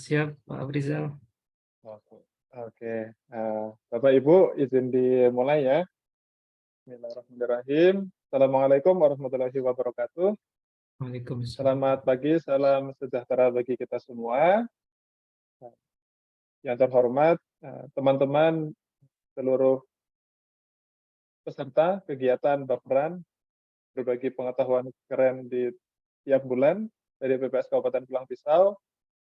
siap Pak Afrizal. Oke, oke. Bapak Ibu izin dimulai ya. Bismillahirrahmanirrahim. Assalamualaikum warahmatullahi wabarakatuh. Waalaikumsalam. Selamat pagi, salam sejahtera bagi kita semua. Yang terhormat teman-teman seluruh peserta kegiatan Baperan berbagi pengetahuan keren di tiap bulan dari BPS Kabupaten Pulang Pisau,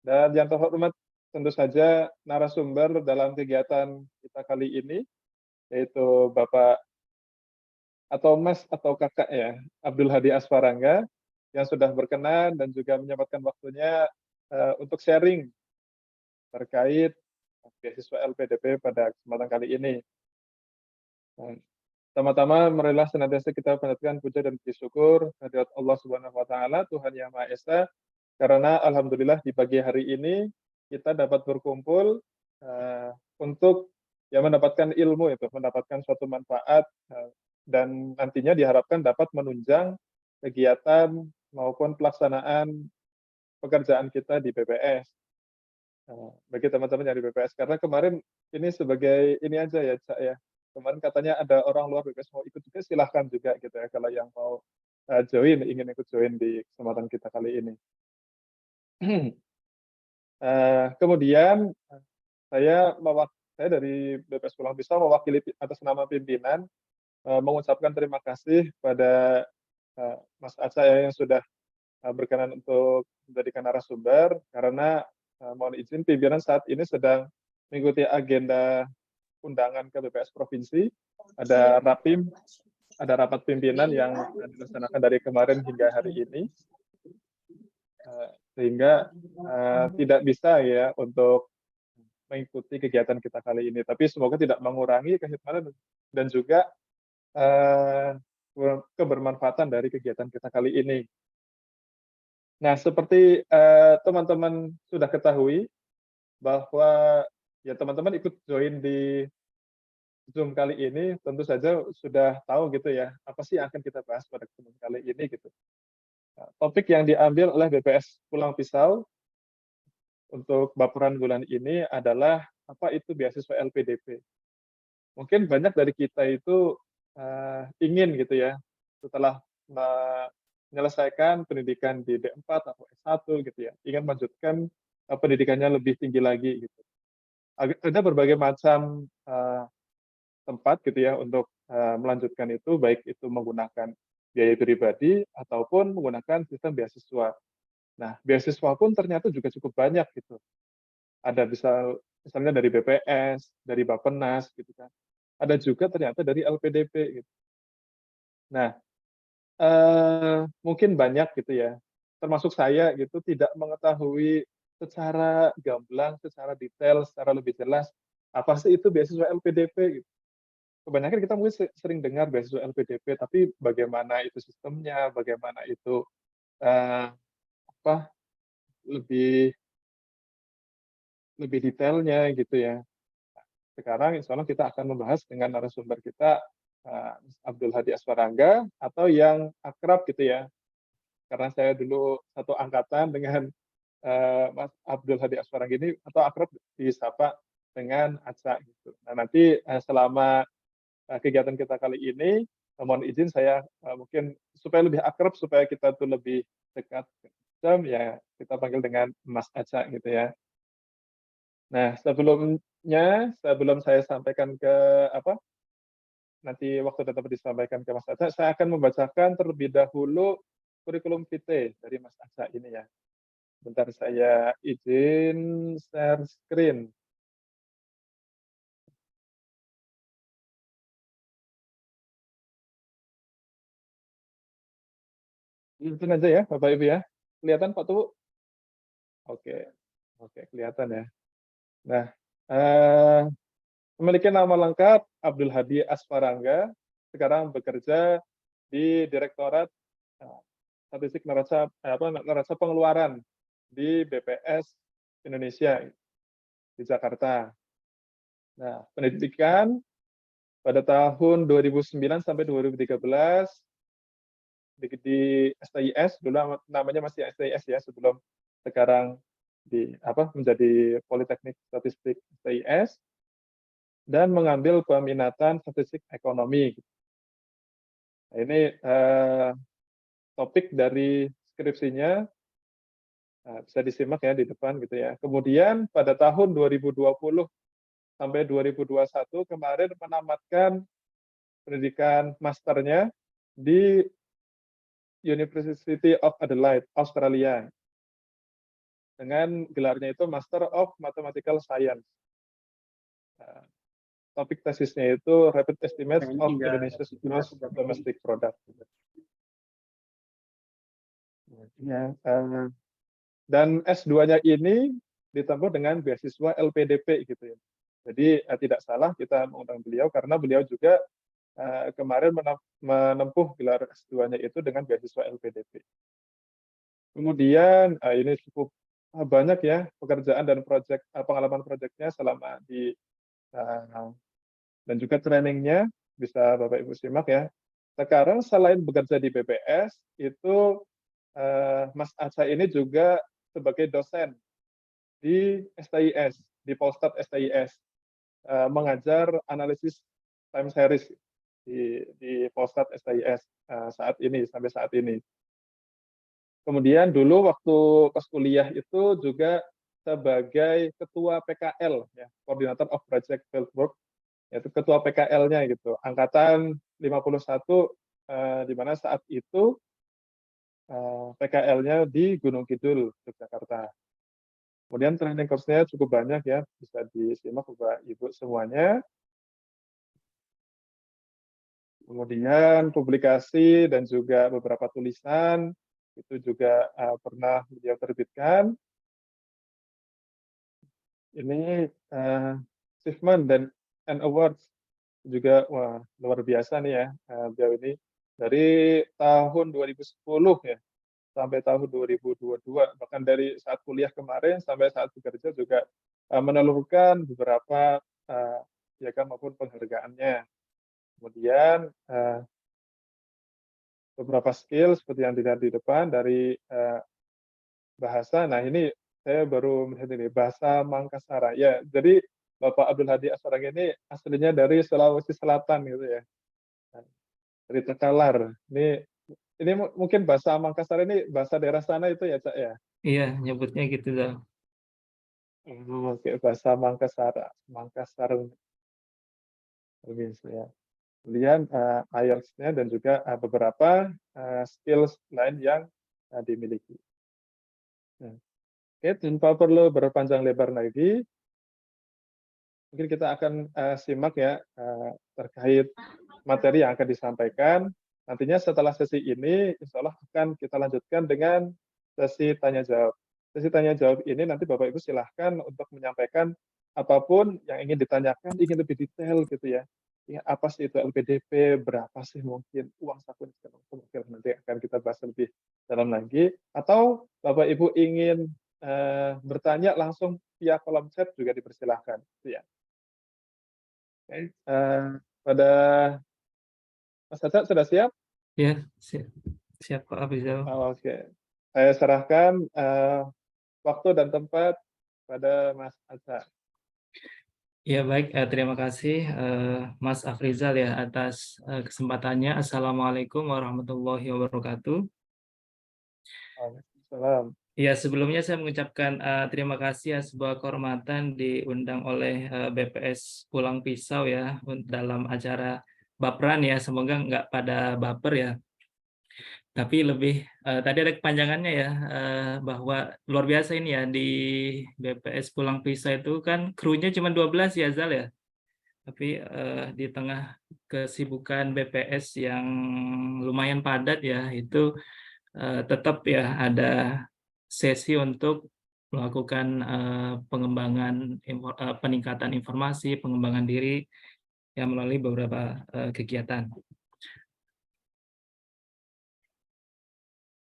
dan yang terhormat tentu saja narasumber dalam kegiatan kita kali ini, yaitu Bapak atau Mas atau Kakak ya, Abdul Hadi Asfarangga, yang sudah berkenan dan juga menyempatkan waktunya untuk sharing terkait beasiswa LPDP pada kesempatan kali ini. Pertama-tama, marilah senantiasa kita panjatkan puja dan puji syukur kehadirat Allah Subhanahu wa taala, Tuhan Yang Maha Esa, karena alhamdulillah di pagi hari ini kita dapat berkumpul untuk ya mendapatkan ilmu itu, mendapatkan suatu manfaat dan nantinya diharapkan dapat menunjang kegiatan maupun pelaksanaan pekerjaan kita di BPS. Bagi teman-teman yang di BPS, karena kemarin ini sebagai ini aja ya, Cak ya. Kemarin katanya ada orang luar BPS mau ikut juga, silahkan juga gitu ya, kalau yang mau join, ingin ikut join di kesempatan kita kali ini. Kemudian saya dari BPS Pulang Pisau mewakili atas nama pimpinan mengucapkan terima kasih pada Mas Aca yang sudah berkenan untuk menjadikan narasumber, karena mohon izin pimpinan saat ini sedang mengikuti agenda undangan ke BPS Provinsi, ada rapim, ada rapat pimpinan yang dilaksanakan dari kemarin hingga hari ini, sehingga tidak bisa ya untuk mengikuti kegiatan kita kali ini. Tapi semoga tidak mengurangi kekhidmatan dan juga kebermanfaatan dari kegiatan kita kali ini. Nah, seperti teman-teman sudah ketahui bahwa ya teman-teman ikut join di Zoom kali ini, tentu saja sudah tahu gitu ya, apa sih yang akan kita bahas pada kesempatan kali ini gitu. Topik yang diambil oleh BPS Pulang Pisau untuk Baperan bulan ini adalah apa itu beasiswa LPDP. Mungkin banyak dari kita itu ingin gitu ya, setelah menyelesaikan pendidikan di D4 atau S1 gitu ya, ingin melanjutkan pendidikannya lebih tinggi lagi gitu. Ada berbagai macam tempat gitu ya untuk melanjutkan itu, baik itu menggunakan biaya pribadi ataupun menggunakan sistem beasiswa. Nah, beasiswa pun ternyata juga cukup banyak gitu. Ada misalnya dari BPS, dari Bappenas gitu kan. Ada juga ternyata dari LPDP gitu. Nah, mungkin banyak gitu ya, termasuk saya gitu, tidak mengetahui secara gamblang, secara detail, secara lebih jelas, apa sih itu beasiswa LPDP gitu. Kebanyakan kita mungkin sering dengar beasiswa LPDP, tapi bagaimana itu sistemnya, bagaimana itu apa lebih lebih detailnya gitu ya. Sekarang insya Allah kita akan membahas dengan narasumber kita Abdul Hadi Aswarangga, atau yang akrab gitu ya, karena saya dulu satu angkatan dengan Mas Abdul Hadi Aswarangga ini, atau akrab disapa dengan Aca gitu. Nah, nanti selama kegiatan kita kali ini, mohon izin saya mungkin supaya lebih akrab, supaya kita tuh lebih dekat, ya kita panggil dengan Mas Aca gitu ya. Nah, sebelum saya sampaikan ke nanti waktu tetap disampaikan ke Mas Aca, saya akan membacakan terlebih dahulu kurikulum vitae dari Mas Aca ini ya. Bentar, saya izin share screen. Ikutin aja ya, Bapak Ibu ya. Kelihatan Pak Tuhu? Oke, oke, kelihatan ya. Nah, memiliki nama lengkap Abdul Hadi Asfarangga, sekarang bekerja di Direktorat Statistik Neraca Pengeluaran di BPS Indonesia di Jakarta. Nah, pendidikan pada tahun 2009 sampai 2013 di STIS, dulu namanya masih STIS ya, sebelum sekarang menjadi Politeknik Statistik STIS dan mengambil peminatan statistik ekonomi. Nah, ini topik dari skripsinya, bisa disimak ya di depan gitu ya. Kemudian pada tahun 2020 sampai 2021 kemarin menamatkan pendidikan masternya di University of Adelaide, Australia. Dengan gelarnya itu Master of Mathematical Science. Topik tesisnya itu Rapid Estimates of Indonesia's Gross Domestic Product. Ya, dan S2-nya ini ditempuh dengan beasiswa LPDP gitu ya. Jadi tidak salah kita mengundang beliau karena beliau juga kemarin menempuh gelar S2-nya itu dengan beasiswa LPDP. Kemudian ini cukup banyak ya pekerjaan dan pengalaman proyeknya selama di dan juga trainingnya bisa Bapak Ibu simak ya. Sekarang selain bekerja di BPS itu Mas Aca ini juga sebagai dosen di STIS, di Polstat STIS, mengajar analisis time series di Polstat STIS sampai saat ini. Kemudian dulu waktu pas kuliah itu juga sebagai ketua PKL, ya, Coordinator of Project Fieldwork, yaitu ketua PKL-nya gitu, angkatan 51, di mana saat itu PKL-nya di Gunung Kidul, Yogyakarta. Kemudian training course-nya cukup banyak ya, bisa disimak Bapak Ibu semuanya. Kemudian publikasi dan juga beberapa tulisan, itu juga pernah beliau terbitkan. Ini achievement dan awards juga wah luar biasa nih ya beliau ini dari tahun 2010 ya sampai tahun 2022, bahkan dari saat kuliah kemarin sampai saat bekerja juga menelurkan beberapa piagam maupun penghargaannya. Kemudian beberapa skill seperti yang dilihat di depan dari bahasa. Nah ini saya baru melihat ini bahasa Mangkasara. Ya, jadi Bapak Abdul Hadi Aswarang ini aslinya dari Sulawesi Selatan gitu ya, dari Tekalar. Ini mungkin bahasa Mangkasar ini bahasa daerah sana itu ya, Cak ya? Iya, nyebutnya gitu Zal. Oke, bahasa Mangkasar ya. Kemudian IELTS-nya dan juga beberapa skills lain yang dimiliki. Nah, oke, tanpa perlu berpanjang lebar lagi, mungkin kita akan simak ya terkait materi yang akan disampaikan. Nantinya setelah sesi ini, insya Allah akan kita lanjutkan dengan sesi tanya jawab. Sesi tanya jawab ini nanti Bapak Ibu silahkan untuk menyampaikan apapun yang ingin ditanyakan, ingin lebih detail gitu ya. Ya apa sih itu LPDP, berapa sih mungkin uang saku kemungkinan nanti akan kita bahas lebih dalam lagi. Atau Bapak Ibu ingin bertanya langsung via kolom chat juga dipersilahkan. Gitu ya. Oke, pada Mas Caca sudah siap? Ya, siap Pak Afrizal. Oke, saya serahkan waktu dan tempat pada Mas Caca. Ya baik, terima kasih Mas Afrizal ya atas kesempatannya. Assalamualaikum warahmatullahi wabarakatuh. Waalaikumsalam. Ya sebelumnya saya mengucapkan terima kasih ya sebuah kehormatan diundang oleh BPS Pulang Pisau ya dalam acara Bapran ya. Semoga nggak pada baper ya. Tapi lebih tadi ada kepanjangannya ya bahwa luar biasa ini ya di BPS Pulang Pisau itu kan krunya cuma 12 ya Zal ya. Tapi di tengah kesibukan BPS yang lumayan padat ya itu tetap ya ada sesi untuk melakukan pengembangan peningkatan informasi, pengembangan diri yang melalui beberapa kegiatan.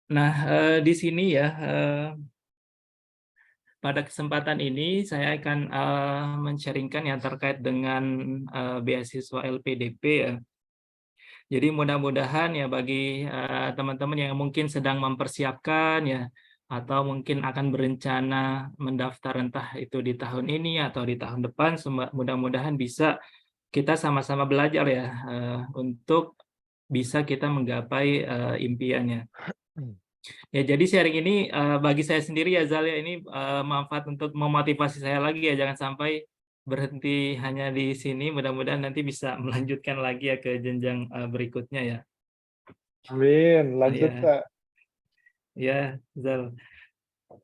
Nah, di sini ya pada kesempatan ini saya akan men-sharingkan yang terkait dengan beasiswa LPDP ya. Jadi mudah-mudahan ya bagi teman-teman yang mungkin sedang mempersiapkan ya atau mungkin akan berencana mendaftar entah itu di tahun ini atau di tahun depan, mudah-mudahan bisa kita sama-sama belajar ya, untuk bisa kita menggapai, impiannya. Ya, jadi sharing ini, bagi saya sendiri ya, Zal, ya, ini, manfaat untuk memotivasi saya lagi ya, jangan sampai berhenti hanya di sini, mudah-mudahan nanti bisa melanjutkan lagi ya ke jenjang, berikutnya ya. Amin. Lanjut, Ya, Kak. ya, Zal.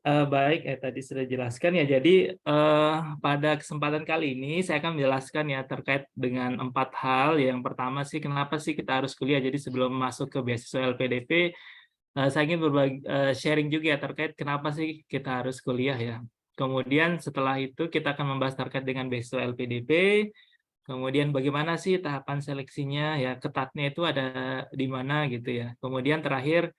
Baik, tadi sudah jelaskan ya. Jadi, pada kesempatan kali ini saya akan menjelaskan ya terkait dengan 4 hal. Yang pertama sih, kenapa sih kita harus kuliah. Jadi sebelum masuk ke beasiswa LPDP, saya ingin berbagi sharing juga ya terkait kenapa sih kita harus kuliah ya. Kemudian setelah itu kita akan membahas terkait dengan beasiswa LPDP, kemudian bagaimana sih tahapan seleksinya ya, ketatnya itu ada di mana gitu ya. Kemudian terakhir,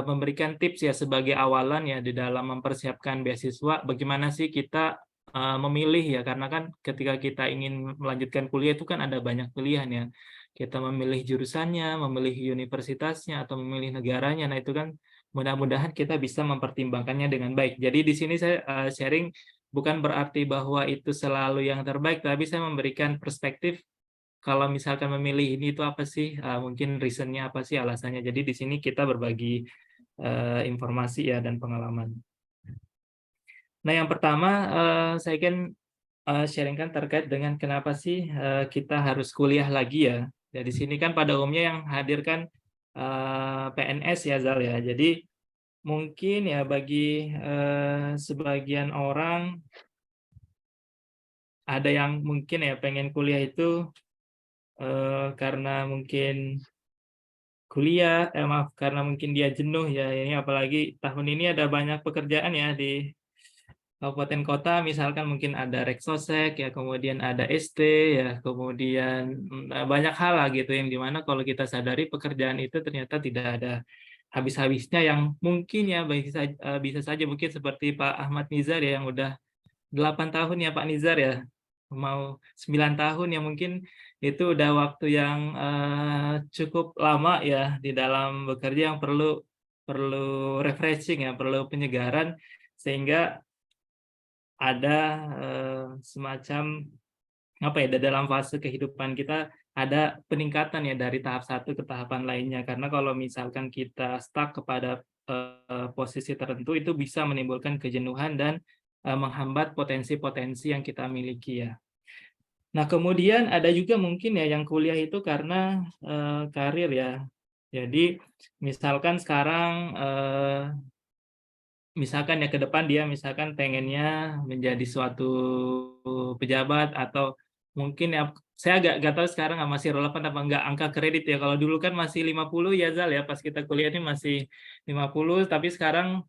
memberikan tips ya sebagai awalan ya di dalam mempersiapkan beasiswa, bagaimana sih kita, memilih ya, karena kan ketika kita ingin melanjutkan kuliah itu kan ada banyak pilihan ya. Kita memilih jurusannya, memilih universitasnya, atau memilih negaranya. Nah, itu kan mudah-mudahan kita bisa mempertimbangkannya dengan baik. Jadi di sini saya, sharing bukan berarti bahwa itu selalu yang terbaik, tapi saya memberikan perspektif kalau misalkan memilih ini itu apa sih, mungkin reason-nya apa sih, alasannya. Jadi di sini kita berbagi, informasi ya dan pengalaman. Nah, yang pertama, saya ingin, sharing-kan terkait dengan kenapa sih, kita harus kuliah lagi ya. Ya di sini kan pada umumnya yang hadir kan, PNS ya, Zal, ya. Jadi mungkin ya bagi, sebagian orang ada yang mungkin ya pengen kuliah itu, karena mungkin maaf, karena mungkin dia jenuh ya, ini apalagi tahun ini ada banyak pekerjaan ya di kabupaten kota, misalkan mungkin ada Reksosek ya, kemudian ada ST ya, kemudian, banyak hal lah gitu yang dimana kalau kita sadari pekerjaan itu ternyata tidak ada habis-habisnya, yang mungkin ya bisa saja mungkin seperti Pak Ahmad Nizar ya yang udah 8 tahun ya Pak Nizar ya, mau 9 tahun ya mungkin itu udah waktu yang, cukup lama ya di dalam bekerja, yang perlu perlu refreshing ya, perlu penyegaran, sehingga ada, semacam apa ya, dalam fase kehidupan kita ada peningkatan ya dari tahap satu ke tahapan lainnya. Karena kalau misalkan kita stuck kepada, posisi tertentu itu bisa menimbulkan kejenuhan dan, menghambat potensi-potensi yang kita miliki ya. Nah, kemudian ada juga mungkin ya yang kuliah itu karena, karir ya. Jadi misalkan sekarang, misalkan ya ke depan dia misalkan pengennya menjadi suatu pejabat, atau mungkin ya saya agak nggak tahu sekarang masih relevan apa enggak angka kredit ya. Kalau dulu kan masih 50 ya, Zal, ya, pas kita kuliah ini masih 50, tapi sekarang,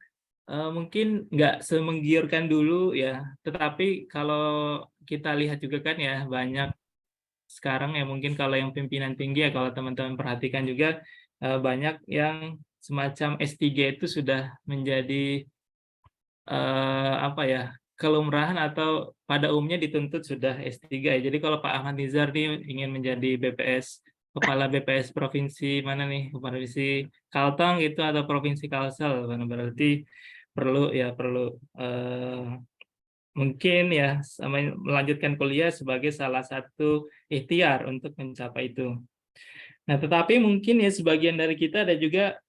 mungkin nggak semenggiurkan dulu ya. Tetapi kalau kita lihat juga kan ya banyak sekarang ya mungkin kalau yang pimpinan tinggi ya, kalau teman-teman perhatikan juga, banyak yang semacam S3 itu sudah menjadi, apa ya, kelumrahan atau pada umumnya dituntut sudah S3 ya. Jadi kalau Pak Ahmad Nizar nih ingin menjadi kepala BPS provinsi mana nih, provinsi Kalteng itu atau provinsi Kalsel, berarti perlu, mungkin ya melanjutkan kuliah sebagai salah satu ikhtiar untuk mencapai itu. Nah, tetapi mungkin ya sebagian dari kita ada juga,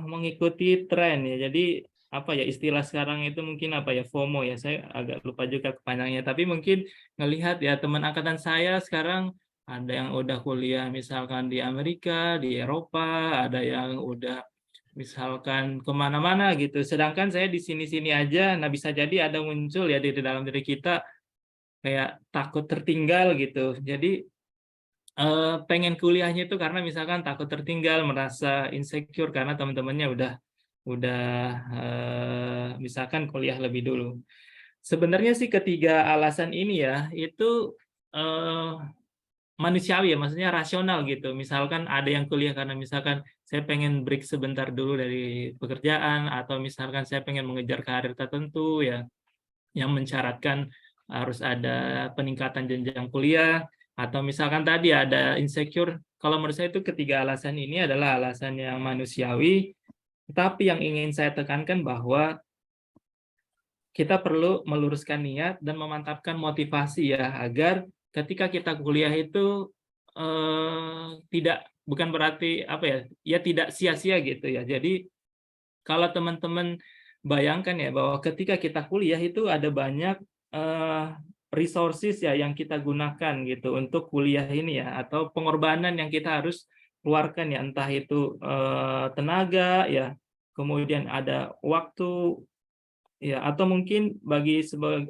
mengikuti tren ya. Jadi apa ya, istilah sekarang itu mungkin apa ya, FOMO ya, saya agak lupa juga kepanjangannya, tapi mungkin ngelihat ya teman angkatan saya sekarang ada yang udah kuliah misalkan di Amerika, di Eropa, ada yang udah misalkan ke mana-mana gitu, sedangkan saya di sini-sini aja. Nah, bisa jadi ada muncul ya di dalam diri kita kayak takut tertinggal gitu. Jadi, pengen kuliahnya itu karena misalkan takut tertinggal, merasa insecure karena teman-temannya udah, misalkan kuliah lebih dulu. Sebenarnya sih ketiga alasan ini ya, itu, eee, manusiawi ya, maksudnya rasional gitu. Misalkan ada yang kuliah karena misalkan saya pengen break sebentar dulu dari pekerjaan, atau misalkan saya pengen mengejar karir tertentu ya, yang mensyaratkan harus ada peningkatan jenjang kuliah, atau misalkan tadi ada insecure. Kalau menurut saya itu ketiga alasan ini adalah alasan yang manusiawi, Tetapi yang ingin saya tekankan bahwa kita perlu meluruskan niat dan memantapkan motivasi ya, agar ketika kita kuliah itu, tidak bukan berarti apa ya, ya tidak sia-sia gitu ya. Jadi kalau teman-teman bayangkan ya bahwa ketika kita kuliah itu ada banyak, eee, resources ya yang kita gunakan gitu untuk kuliah ini ya, atau pengorbanan yang kita harus keluarkan ya, entah itu, tenaga ya, kemudian ada waktu, ya, atau mungkin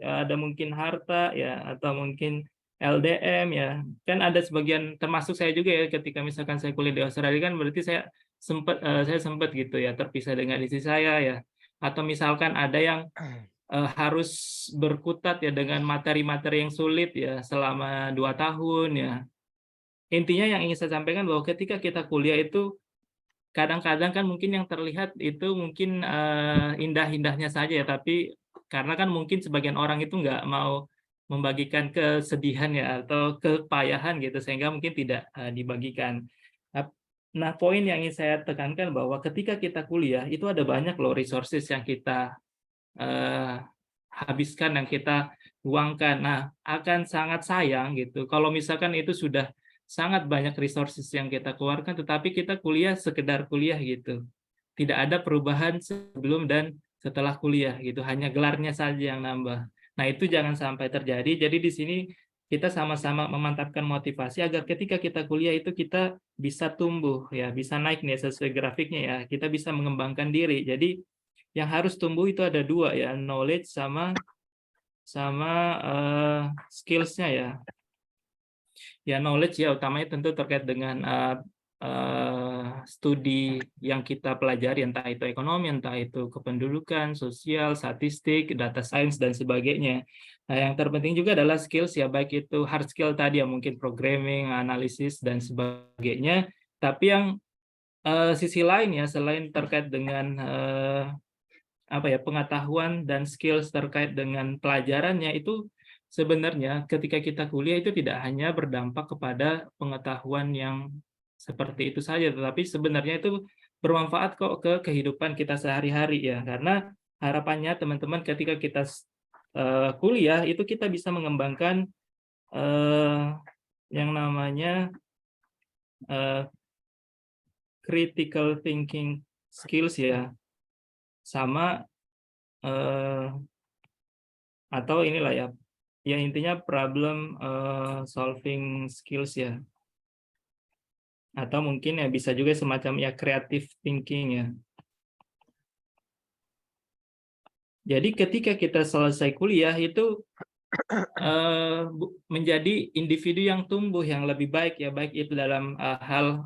ada mungkin harta ya, atau mungkin LDM ya. Kan ada sebagian termasuk saya juga ya ketika misalkan saya kuliah di Australia kan berarti saya sempat gitu ya terpisah dengan istri saya ya. Atau misalkan ada yang, harus berkutat ya dengan materi-materi yang sulit ya selama 2 tahun ya. Intinya yang ingin saya sampaikan bahwa ketika kita kuliah itu kadang-kadang kan mungkin yang terlihat itu mungkin, indah-indahnya saja ya, tapi karena kan mungkin sebagian orang itu nggak mau membagikan kesedihan ya, atau kepayahan gitu, sehingga mungkin tidak, dibagikan. Nah, poin yang ingin saya tekankan bahwa ketika kita kuliah, itu ada banyak loh resources yang kita, eee, habiskan, yang kita luangkan. Nah, akan sangat sayang gitu kalau misalkan itu sudah sangat banyak resources yang kita keluarkan, tetapi kita kuliah sekedar kuliah gitu. Tidak ada perubahan sebelum dan setelah kuliah gitu, hanya gelarnya saja yang nambah. Nah, itu jangan sampai terjadi. Jadi di sini kita sama-sama memantapkan motivasi agar ketika kita kuliah itu kita bisa tumbuh ya, bisa naik nih sesuai grafiknya ya, kita bisa mengembangkan diri. Jadi yang harus tumbuh itu ada 2 ya, knowledge sama sama, skills-nya ya. Ya knowledge ya utamanya tentu terkait dengan, studi yang kita pelajari, entah itu ekonomi, entah itu kependudukan, sosial, statistik, data science, dan sebagainya. Nah, yang terpenting juga adalah skills ya, baik itu hard skill tadi ya, mungkin programming, analisis, dan sebagainya. Tapi yang, sisi lain ya, selain terkait dengan, apa ya, pengetahuan dan skills terkait dengan pelajarannya itu sebenarnya ketika kita kuliah itu tidak hanya berdampak kepada pengetahuan yang seperti itu saja, tetapi sebenarnya itu bermanfaat kok ke kehidupan kita sehari-hari ya. Karena harapannya teman-teman ketika kita kuliah itu kita bisa mengembangkan, eee, yang namanya, eee, critical thinking skills ya, sama, eee atau inilah ya, ya intinya problem, solving skills ya, atau mungkin ya bisa juga semacam ya creative thinking ya. Jadi ketika kita selesai kuliah itu, menjadi individu yang tumbuh yang lebih baik ya, baik itu dalam, hal,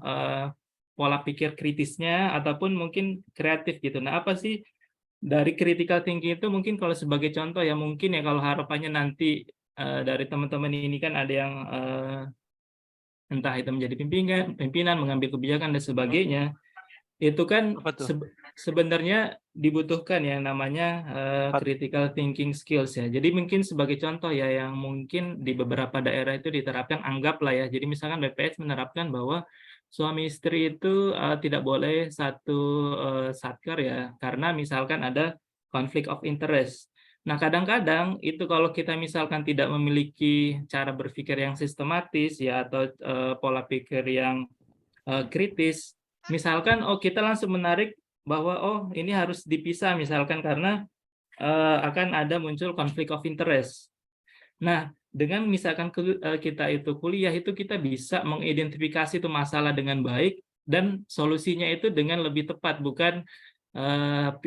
pola pikir kritisnya ataupun mungkin kreatif gitu. Nah, apa sih dari critical thinking itu mungkin kalau sebagai contoh ya, mungkin ya kalau harapannya nanti, dari teman-teman ini kan ada yang, entah itu menjadi pimpinan, mengambil kebijakan dan sebagainya, itu kan Apa tuh? sebenarnya dibutuhkan yang namanya, Apa? critical thinking skills ya. Jadi mungkin sebagai contoh ya yang mungkin di beberapa daerah itu diterapkan, anggaplah ya, jadi misalkan BPS menerapkan bahwa suami istri itu, tidak boleh satu, satker ya, karena misalkan ada conflict of interest. Nah, kadang-kadang itu kalau kita misalkan tidak memiliki cara berpikir yang sistematis ya, atau, pola pikir yang, kritis, misalkan, oh kita langsung menarik bahwa, oh ini harus dipisah misalkan karena, akan ada muncul conflict of interest. Nah, dengan misalkan kita itu kuliah itu kita bisa mengidentifikasi itu masalah dengan baik dan solusinya itu dengan lebih tepat, bukan,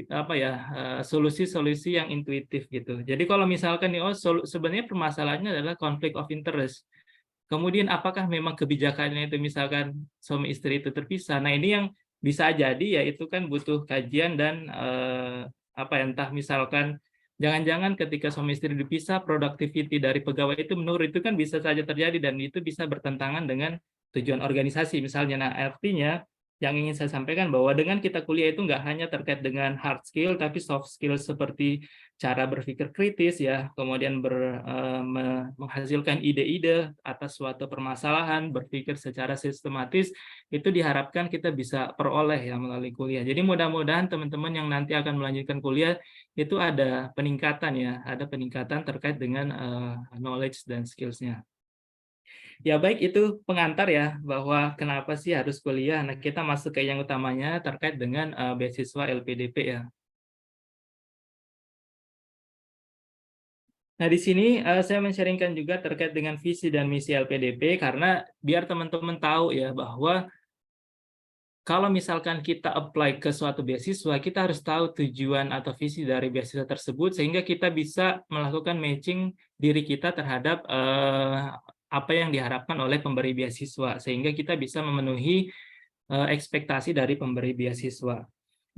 apa ya, solusi-solusi yang intuitif gitu. Jadi kalau misalkan nih, oh sebenarnya permasalahannya adalah conflict of interest. Kemudian apakah memang kebijakannya itu misalkan suami istri itu terpisah. Nah, ini yang bisa jadi ya itu kan butuh kajian dan, apa ya, entah misalkan jangan-jangan ketika suami istri dipisah productivity dari pegawai itu menurun, itu kan bisa saja terjadi dan itu bisa bertentangan dengan tujuan organisasi misalnya. Nah, artinya yang ingin saya sampaikan bahwa dengan kita kuliah itu nggak hanya terkait dengan hard skill, tapi soft skill seperti cara berpikir kritis ya, kemudian menghasilkan ide-ide atas suatu permasalahan, berpikir secara sistematis, itu diharapkan kita bisa peroleh ya melalui kuliah. Jadi mudah-mudahan teman-teman yang nanti akan melanjutkan kuliah itu ada peningkatan ya, ada peningkatan terkait dengan knowledge dan skills-nya. Ya baik, itu pengantar ya bahwa kenapa sih harus kuliah. Nah, kita masuk ke yang utamanya terkait dengan beasiswa LPDP ya. Nah, di sini saya men-sharingkan juga terkait dengan visi dan misi LPDP karena biar teman-teman tahu ya bahwa kalau misalkan kita apply ke suatu beasiswa, kita harus tahu tujuan atau visi dari beasiswa tersebut sehingga kita bisa melakukan matching diri kita terhadap apa yang diharapkan oleh pemberi beasiswa sehingga kita bisa memenuhi ekspektasi dari pemberi beasiswa.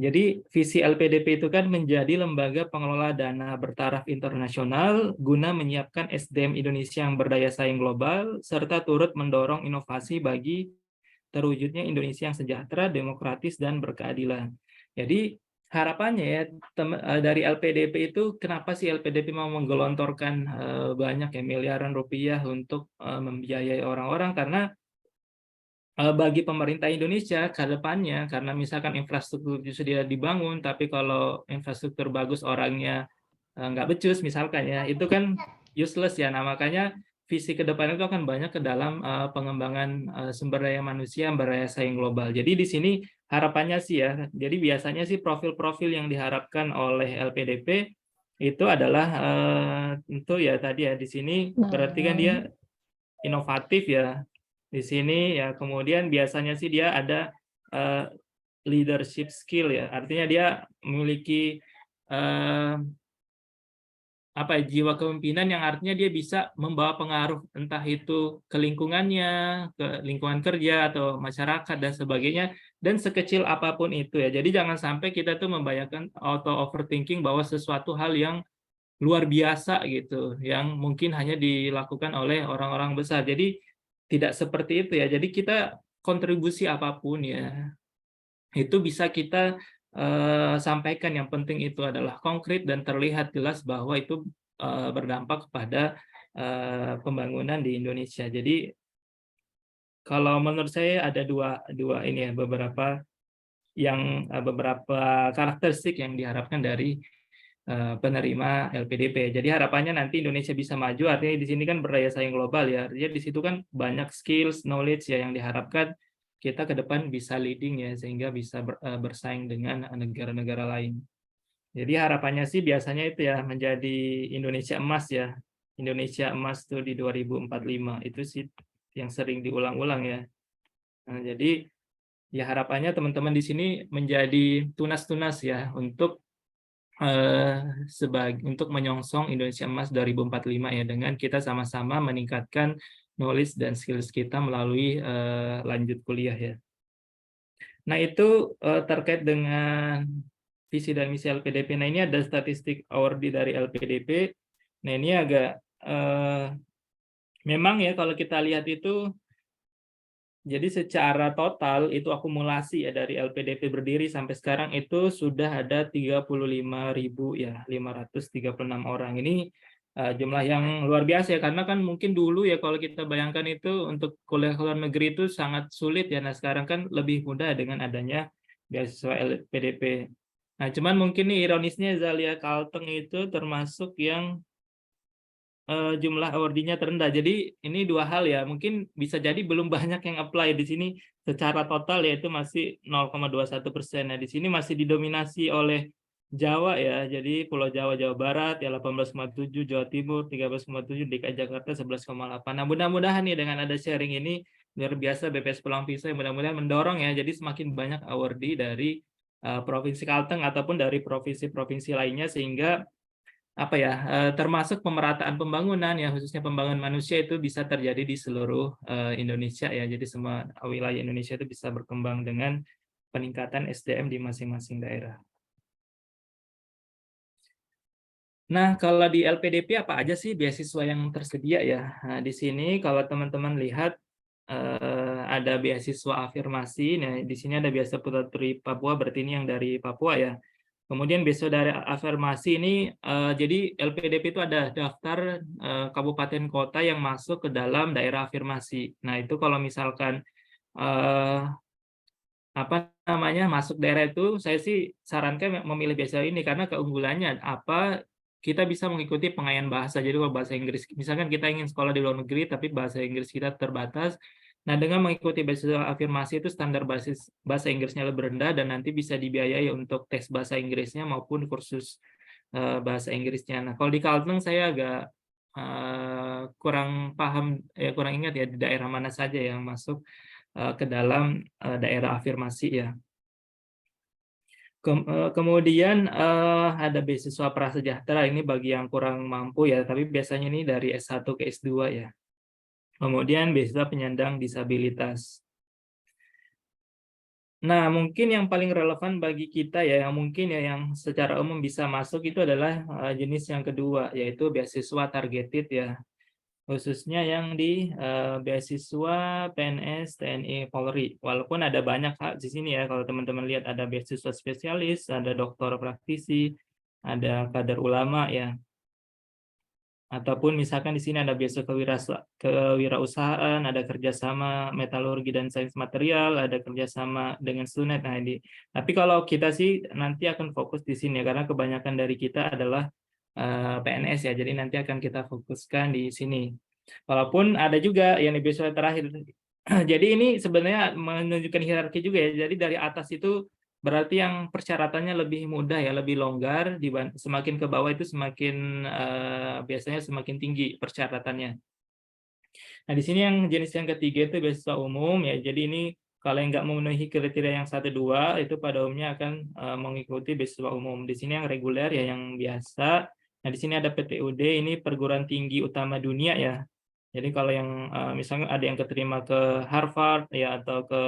Jadi visi LPDP itu kan menjadi lembaga pengelola dana bertaraf internasional guna menyiapkan SDM Indonesia yang berdaya saing global serta turut mendorong inovasi bagi terwujudnya Indonesia yang sejahtera, demokratis, dan berkeadilan. Jadi harapannya ya dari LPDP itu kenapa sih LPDP mau menggelontorkan banyak ya miliaran rupiah untuk membiayai orang-orang karena bagi pemerintah Indonesia ke depannya, karena misalkan infrastruktur sudah dibangun, tapi kalau infrastruktur bagus orangnya nggak becus misalkan ya, itu kan useless ya. Nah, makanya visi ke depan itu akan banyak ke dalam pengembangan sumber daya manusia yang berdaya saing global. Jadi di sini harapannya sih ya, jadi biasanya sih profil-profil yang diharapkan oleh LPDP itu adalah tentu ya tadi ya di sini berarti kan dia inovatif ya. Di sini ya kemudian biasanya sih dia ada leadership skill ya. Artinya dia memiliki apa ya, jiwa kepemimpinan yang artinya dia bisa membawa pengaruh entah itu ke lingkungannya, ke lingkungan kerja atau masyarakat dan sebagainya dan sekecil apapun itu ya. Jadi jangan sampai kita tuh membayangkan auto overthinking bahwa sesuatu hal yang luar biasa gitu, yang mungkin hanya dilakukan oleh orang-orang besar. Jadi tidak seperti itu ya. Jadi kita kontribusi apapun ya, itu bisa kita sampaikan. Yang penting itu adalah konkret dan terlihat jelas bahwa itu berdampak kepada pembangunan di Indonesia. Jadi kalau menurut saya ada dua ini ya beberapa karakteristik yang diharapkan dari penerima LPDP. Jadi harapannya nanti Indonesia bisa maju, artinya di sini kan berdaya saing global ya. Artinya di situ kan banyak skills, knowledge ya yang diharapkan kita ke depan bisa leading ya sehingga bisa bersaing dengan negara-negara lain. Jadi harapannya sih biasanya itu ya menjadi Indonesia emas ya. Indonesia emas tuh di 2045 itu sih yang sering diulang-ulang ya. Nah, jadi ya harapannya teman-teman di sini menjadi tunas-tunas ya untuk untuk menyongsong Indonesia Emas 2045 ya dengan kita sama-sama meningkatkan knowledge dan skills kita melalui lanjut kuliah ya. Nah itu terkait dengan visi dan misi LPDP. Nah ini ada statistik awardee dari LPDP. Nah ini agak memang ya kalau kita lihat itu jadi secara total itu akumulasi ya dari LPDP berdiri sampai sekarang itu sudah ada 35.000 ya 536 orang. Ini jumlah yang luar biasa ya karena kan mungkin dulu ya kalau kita bayangkan itu untuk kuliah ke luar negeri itu sangat sulit ya. Nah sekarang kan lebih mudah dengan adanya beasiswa LPDP. Nah cuman mungkin nih ironisnya Zalia Kalteng itu termasuk yang jumlah awardee-nya terendah. Jadi ini dua hal ya, mungkin bisa jadi belum banyak yang apply di sini secara total yaitu masih 0,21%. Nah, di sini masih didominasi oleh Jawa ya. Jadi Pulau Jawa, Jawa Barat ya 18,7, Jawa Timur 13,7, DKI Jakarta 11,8. Nah, mudah-mudahan nih dengan ada sharing ini luar biasa BPS Pulang Pisau mudah-mudahan mendorong ya. Jadi semakin banyak awardee dari Provinsi Kalteng ataupun dari provinsi-provinsi lainnya sehingga apa ya termasuk pemerataan pembangunan ya khususnya pembangunan manusia itu bisa terjadi di seluruh Indonesia ya jadi semua wilayah Indonesia itu bisa berkembang dengan peningkatan SDM di masing-masing daerah. Nah kalau di LPDP apa aja sih beasiswa yang tersedia ya? Nah, di sini kalau teman-teman lihat ada beasiswa afirmasi. Nah di sini ada beasiswa Putra Putri Papua berarti ini yang dari Papua ya. Kemudian beasiswa dari afirmasi ini, jadi LPDP itu ada daftar, kabupaten kota yang masuk ke dalam daerah afirmasi. Nah, itu kalau misalkan, eee, apa namanya, masuk daerah itu, saya sih sarankan memilih beasiswa ini, karena keunggulannya apa, kita bisa mengikuti pengayaan bahasa. Jadi kalau bahasa Inggris misalkan kita ingin sekolah di luar negeri, tapi bahasa Inggris kita terbatas, nah dengan mengikuti beasiswa afirmasi itu standar bahasa Inggrisnya lebih rendah dan nanti bisa dibiayai untuk tes bahasa Inggrisnya maupun kursus, bahasa Inggrisnya. Nah, kalau di Kalteng saya agak, kurang paham, kurang ingat ya di daerah mana saja yang masuk, ke dalam, daerah afirmasi ya. Kemudian, ada beasiswa prasejahtera, ini bagi yang kurang mampu ya, tapi biasanya ini dari S1 ke S2 ya. Kemudian beasiswa penyandang disabilitas. Nah, mungkin yang paling relevan bagi kita ya, yang mungkin ya yang secara umum bisa masuk itu adalah, jenis yang kedua, yaitu beasiswa targeted ya. Khususnya yang di, beasiswa PNS, TNI, Polri. Walaupun ada banyak Kak di sini ya, kalau teman-teman lihat ada beasiswa spesialis, ada doktor praktisi, ada kader ulama ya, ataupun misalkan di sini ada beasiswa kewirausahaan, ada kerjasama metalurgi dan sains material, ada kerjasama dengan SUNET. Nah, tapi kalau kita sih nanti akan fokus di sini ya, karena kebanyakan dari kita adalah, PNS ya, jadi nanti akan kita fokuskan di sini. Walaupun ada juga yang di beasiswa terakhir. Jadi ini sebenarnya menunjukkan hierarki juga ya. Jadi dari atas itu berarti yang persyaratannya lebih mudah ya, lebih longgar, semakin ke bawah itu semakin, biasanya semakin tinggi persyaratannya. Nah, di sini yang jenis yang ketiga itu beasiswa umum ya. Jadi ini kalau yang nggak memenuhi kriteria yang 1, 2 itu pada umumnya akan, mengikuti beasiswa umum. Di sini yang reguler ya, yang biasa. Nah, di sini ada PTUD, ini perguruan tinggi utama dunia ya. Jadi kalau yang, misalnya ada yang keterima ke Harvard ya atau ke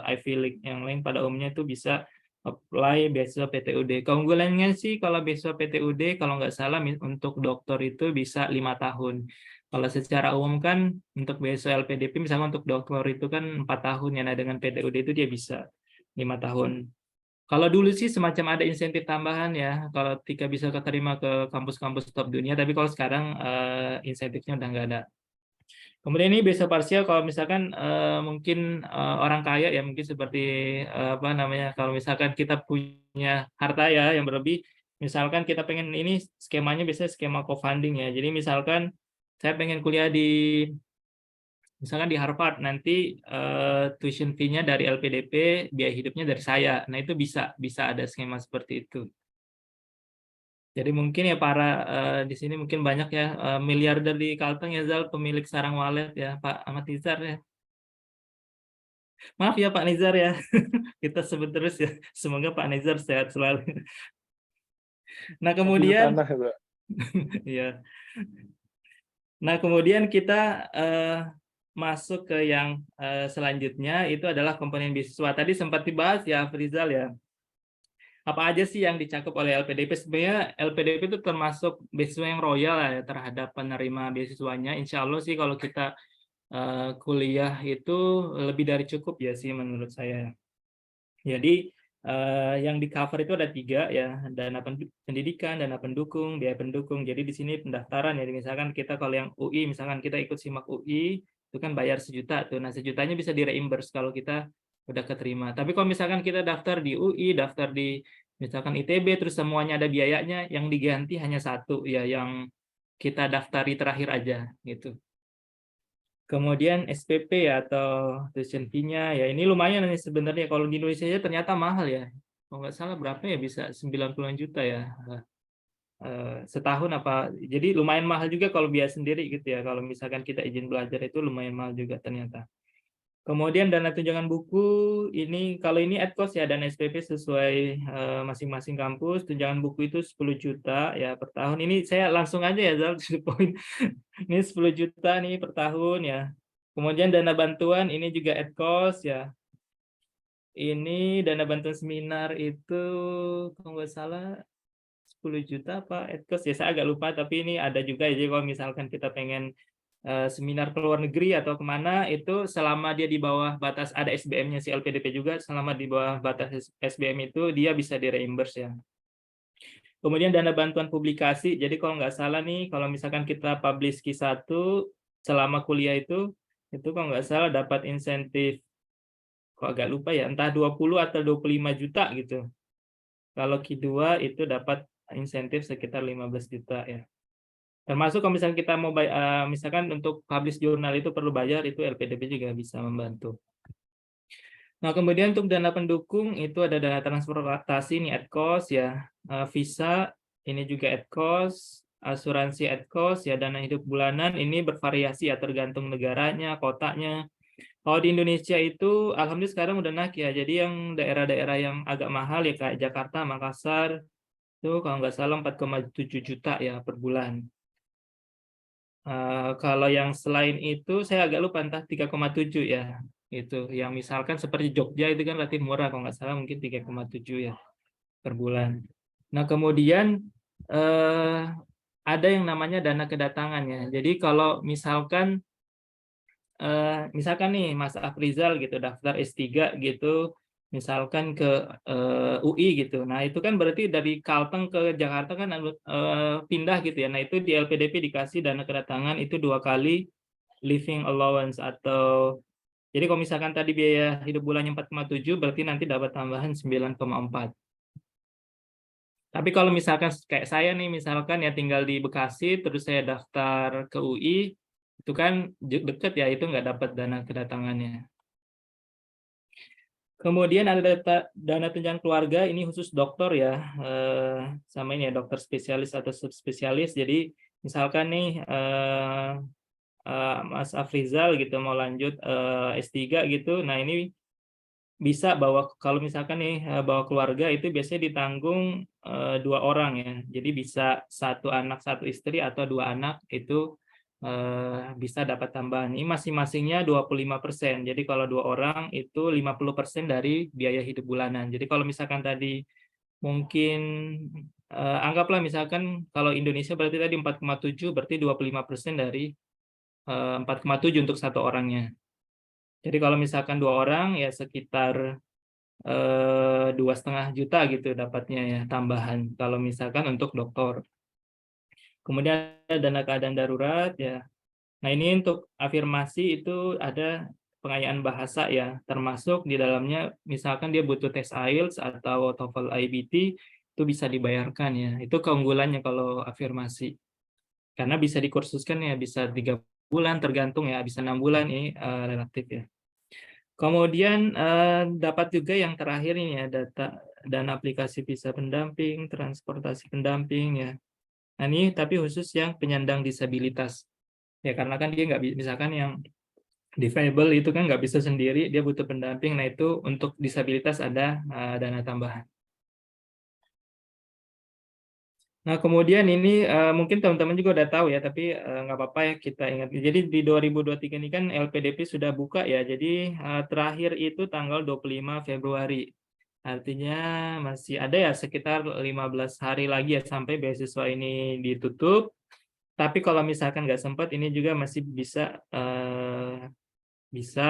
Ivy League yang lain, pada umumnya itu bisa apply beasiswa PTUD. Keunggulannya sih kalau beasiswa PTUD kalau nggak salah untuk doktor itu bisa 5 tahun. Kalau secara umum kan untuk beasiswa LPDP misalnya untuk doktor itu kan 4 tahun ya, nah dengan PTUD itu dia bisa 5 tahun. Kalau dulu sih semacam ada insentif tambahan ya, kalau ketika bisa keterima ke kampus-kampus top dunia, tapi kalau sekarang, insentifnya udah nggak ada. Kemudian ini beasiswa parsial kalau misalkan, mungkin, orang kaya ya, mungkin seperti, apa namanya, kalau misalkan kita punya harta ya yang berlebih, misalkan kita pengen ini skemanya biasanya skema co-funding ya. Jadi misalkan saya pengen kuliah misalkan di Harvard, nanti, tuition fee-nya dari LPDP, biaya hidupnya dari saya. Nah, itu bisa ada skema seperti itu. Jadi mungkin ya para, di sini mungkin banyak ya, miliarder di Kalteng ya Zal, pemilik sarang walet ya, Pak Ahmad Nizar ya. Maaf ya Pak Nizar ya, kita sebut terus ya, semoga Pak Nizar sehat selalu. Nah Mafia kemudian tanah ya, Pak. ya, nah kemudian kita, masuk ke yang, selanjutnya itu adalah komponen beasiswa. Tadi sempat dibahas ya Afrizal ya, apa aja sih yang dicakup oleh LPDP? Sebenarnya LPDP itu termasuk beasiswa yang royal ya terhadap penerima beasiswanya. Insya Allah sih kalau kita, kuliah itu lebih dari cukup ya sih menurut saya. Jadi, yang di-cover itu ada 3 ya, dana pendidikan, dana pendukung, biaya pendukung. Jadi di sini pendaftaran ya, misalkan kita kalau yang UI, misalkan kita ikut SIMAK UI, itu kan bayar 1 juta tuh. Nah, 1 jutanya bisa di-reimburse kalau kita udah keterima. Tapi kalau misalkan kita daftar di UI, daftar di misalkan ITB, terus semuanya ada biayanya, yang diganti hanya 1 ya, yang kita daftari terakhir aja, gitu. Kemudian SPP ya atau tuition fee-nya, ya ini lumayan nih sebenarnya kalau di Indonesia aja ternyata mahal ya. Kalau nggak salah berapa ya, bisa 90-an juta ya, setahun apa, jadi lumayan mahal juga kalau biaya sendiri gitu ya, kalau misalkan kita izin belajar itu lumayan mahal juga ternyata. Kemudian dana tunjangan buku, ini kalau ini at cost ya, dan SPP sesuai, masing-masing kampus, tunjangan buku itu 10 juta ya per tahun. Ini saya langsung aja ya Zal, to the point. Ini 10 juta nih per tahun ya. Kemudian dana bantuan ini juga at cost ya. Ini dana bantuan seminar itu kalau nggak salah 10 juta apa at cost ya, saya agak lupa, tapi ini ada juga ya, jadi kalau misalkan kita pengen, seminar ke luar negeri atau kemana, itu selama dia di bawah batas, ada SBM-nya si LPDP juga, selama di bawah batas SBM itu dia bisa di-reimburse ya. Kemudian dana bantuan publikasi. Jadi kalau nggak salah nih, kalau misalkan kita publish Q1 selama kuliah itu kalau nggak salah dapat insentif, kok agak lupa ya, entah 20 atau 25 juta gitu. Kalau Q2 itu dapat insentif sekitar 15 juta ya. Termasuk kalau misalkan kita mau misalkan untuk publish jurnal itu perlu bayar, itu LPDP juga bisa membantu. Nah, kemudian untuk dana pendukung itu ada dana transportasi ini at cost ya, visa ini juga at cost, asuransi at cost ya, dana hidup bulanan ini bervariasi ya tergantung negaranya, kotanya. Kalau di Indonesia itu alhamdulillah sekarang udah naik ya. Jadi yang daerah-daerah yang agak mahal ya kayak Jakarta, Makassar itu kalau nggak salah 4,7 juta ya per bulan. Kalau yang selain itu saya agak lupa entah 3,7 ya. Itu yang misalkan seperti Jogja itu kan relatif murah kalau nggak salah mungkin 3,7 ya per bulan. Nah, kemudian ada yang namanya dana kedatangan ya. Jadi kalau misalkan nih Mas Afrizal gitu daftar S3 gitu misalkan ke UI gitu. Nah, itu kan berarti dari Kalteng ke Jakarta kan pindah gitu ya. Nah, itu di LPDP dikasih dana kedatangan itu 2 kali living allowance atau jadi kalau misalkan tadi biaya hidup bulannya 4,7 berarti nanti dapat tambahan 9,4. Tapi kalau misalkan kayak saya nih misalkan ya tinggal di Bekasi terus saya daftar ke UI itu kan deket ya itu nggak dapat dana kedatangannya. Kemudian ada dana tunjangan keluarga ini khusus dokter ya, sama ini ya dokter spesialis atau subspesialis. Jadi misalkan nih Mas Afrizal gitu mau lanjut S3 gitu, nah ini bisa bawa kalau misalkan nih bawa keluarga itu biasanya ditanggung 2 orang ya. Jadi bisa 1 anak 1 istri atau 2 anak itu bisa dapat tambahan. Ini masing-masingnya 25%. Jadi kalau 2 orang itu 50% dari biaya hidup bulanan. Jadi kalau misalkan tadi mungkin anggaplah misalkan kalau Indonesia berarti tadi 4,7 berarti 25% dari 4,7 untuk 1 orangnya. Jadi kalau misalkan 2 orang ya sekitar 2,5 juta gitu dapatnya ya tambahan kalau misalkan untuk dokter. Kemudian ada dana keadaan darurat ya. Nah, ini untuk afirmasi itu ada pengayaan bahasa ya, termasuk di dalamnya misalkan dia butuh tes IELTS atau TOEFL IBT itu bisa dibayarkan ya. Itu keunggulannya kalau afirmasi. Karena bisa dikursuskan ya bisa 3 bulan tergantung ya, bisa 6 bulan ini relatif ya. Kemudian dapat juga yang terakhir ini ya dan aplikasi visa pendamping, transportasi pendamping ya. Nah, ini tapi khusus yang penyandang disabilitas. Ya karena kan dia nggak misalkan yang difabel itu kan nggak bisa sendiri, dia butuh pendamping. Nah, itu untuk disabilitas ada dana tambahan. Nah, kemudian ini mungkin teman-teman juga udah tahu ya, tapi nggak apa-apa ya kita ingat. Jadi di 2023 ini kan LPDP sudah buka ya, jadi terakhir itu tanggal 25 Februari. Artinya masih ada ya sekitar 15 hari lagi ya sampai beasiswa ini ditutup. Tapi kalau misalkan nggak sempat, ini juga masih bisa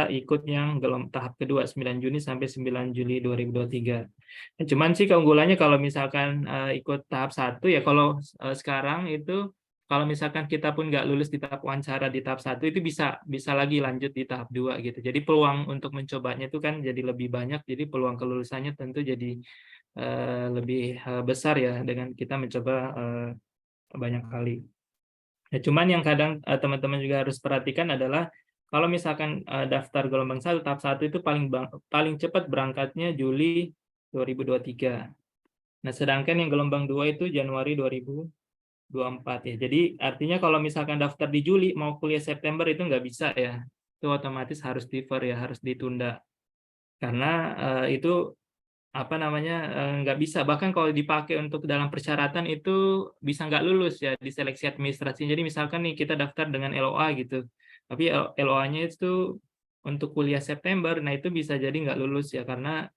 ikut yang tahap kedua 9 Juni sampai 9 Juli 2023. Nah, cuman sih keunggulannya kalau misalkan ikut tahap 1 ya kalau sekarang itu kalau misalkan kita pun nggak lulus di tahap wawancara di tahap 1 itu bisa lagi lanjut di tahap 2 gitu. Jadi peluang untuk mencobanya itu kan jadi lebih banyak, jadi peluang kelulusannya tentu jadi lebih besar ya dengan kita mencoba banyak kali. Ya, cuman yang kadang teman-teman juga harus perhatikan adalah kalau misalkan daftar gelombang 1 tahap 1 itu paling cepat berangkatnya Juli 2023. Nah, sedangkan yang gelombang 2 itu Januari 2024 ya. Jadi artinya kalau misalkan daftar di Juli mau kuliah September itu nggak bisa ya. Itu otomatis harus defer ya, harus ditunda. Karena itu apa namanya nggak bisa, bahkan kalau dipakai untuk dalam persyaratan itu bisa nggak lulus ya di seleksi administrasi. Jadi misalkan nih kita daftar dengan LOA gitu, tapi LOA-nya itu untuk kuliah September, nah itu bisa jadi nggak lulus ya karena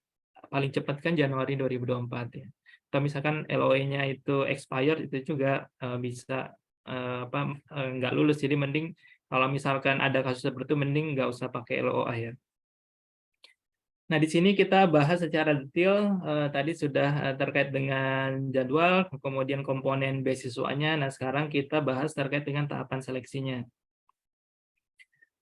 paling cepat kan Januari 2024 ya. Atau misalkan LOA-nya itu expired itu juga bisa nggak lulus. Jadi mending kalau misalkan ada kasus seperti itu mending nggak usah pakai LOA ya. Nah, di sini kita bahas secara detail, tadi sudah terkait dengan jadwal, kemudian komponen beasiswanya. Nah, sekarang kita bahas terkait dengan tahapan seleksinya.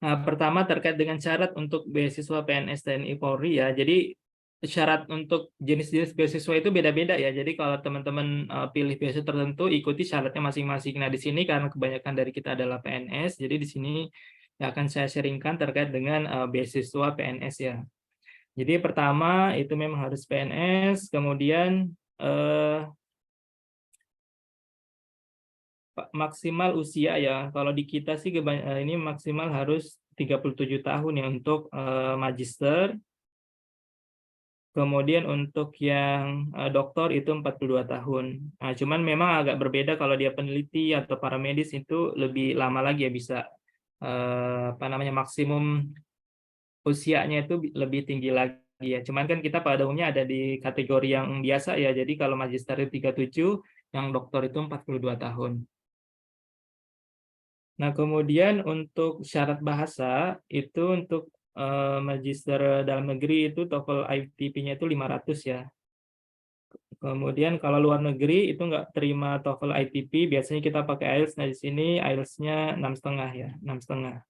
Nah, pertama terkait dengan syarat untuk beasiswa PNS TNI Polri ya. Jadi syarat untuk jenis-jenis beasiswa itu beda-beda ya. Jadi kalau teman-teman pilih beasiswa tertentu, ikuti syaratnya masing-masing. Nah, di sini karena kebanyakan dari kita adalah PNS, jadi di sini akan saya sharingkan terkait dengan beasiswa PNS ya. Jadi pertama itu memang harus PNS, kemudian maksimal usia ya. Kalau di kita sih ini maksimal harus 37 tahun ya untuk magister. Kemudian untuk yang doktor itu 42 tahun. Nah, cuman memang agak berbeda kalau dia peneliti atau paramedis itu lebih lama lagi ya, bisa apa namanya, maksimum usianya itu lebih tinggi lagi ya. Cuman kan kita pada umumnya ada di kategori yang biasa ya. Jadi kalau magister itu 37, yang doktor itu 42 tahun. Nah, kemudian untuk syarat bahasa itu untuk magister dalam negeri itu TOEFL ITP-nya itu 500 ya. Kemudian kalau luar negeri itu nggak terima TOEFL ITP, biasanya kita pakai IELTS. Nah, di sini IELTS-nya 6,5 ya, 6,5.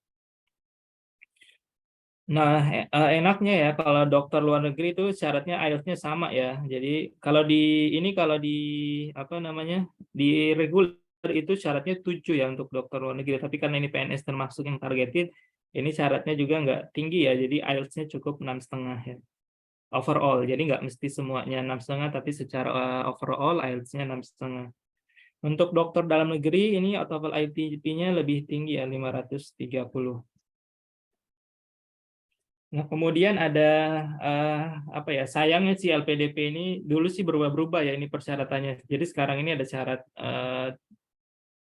Nah, enaknya ya kalau dokter luar negeri itu syaratnya IELTS-nya sama ya. Jadi kalau di apa namanya, di reguler itu syaratnya 7 ya untuk dokter luar negeri. Tapi karena ini PNS termasuk yang targeted, ini syaratnya juga nggak tinggi ya. Jadi IELTS-nya cukup 6,5 ya. Overall, jadi nggak mesti semuanya 6,5, tapi secara overall IELTS-nya 6,5. Untuk dokter dalam negeri ini TOEFL ITP-nya lebih tinggi ya, 530. Nah, kemudian ada apa ya? Sayangnya si LPDP ini dulu sih berubah-berubah ya ini persyaratannya. Jadi sekarang ini ada syarat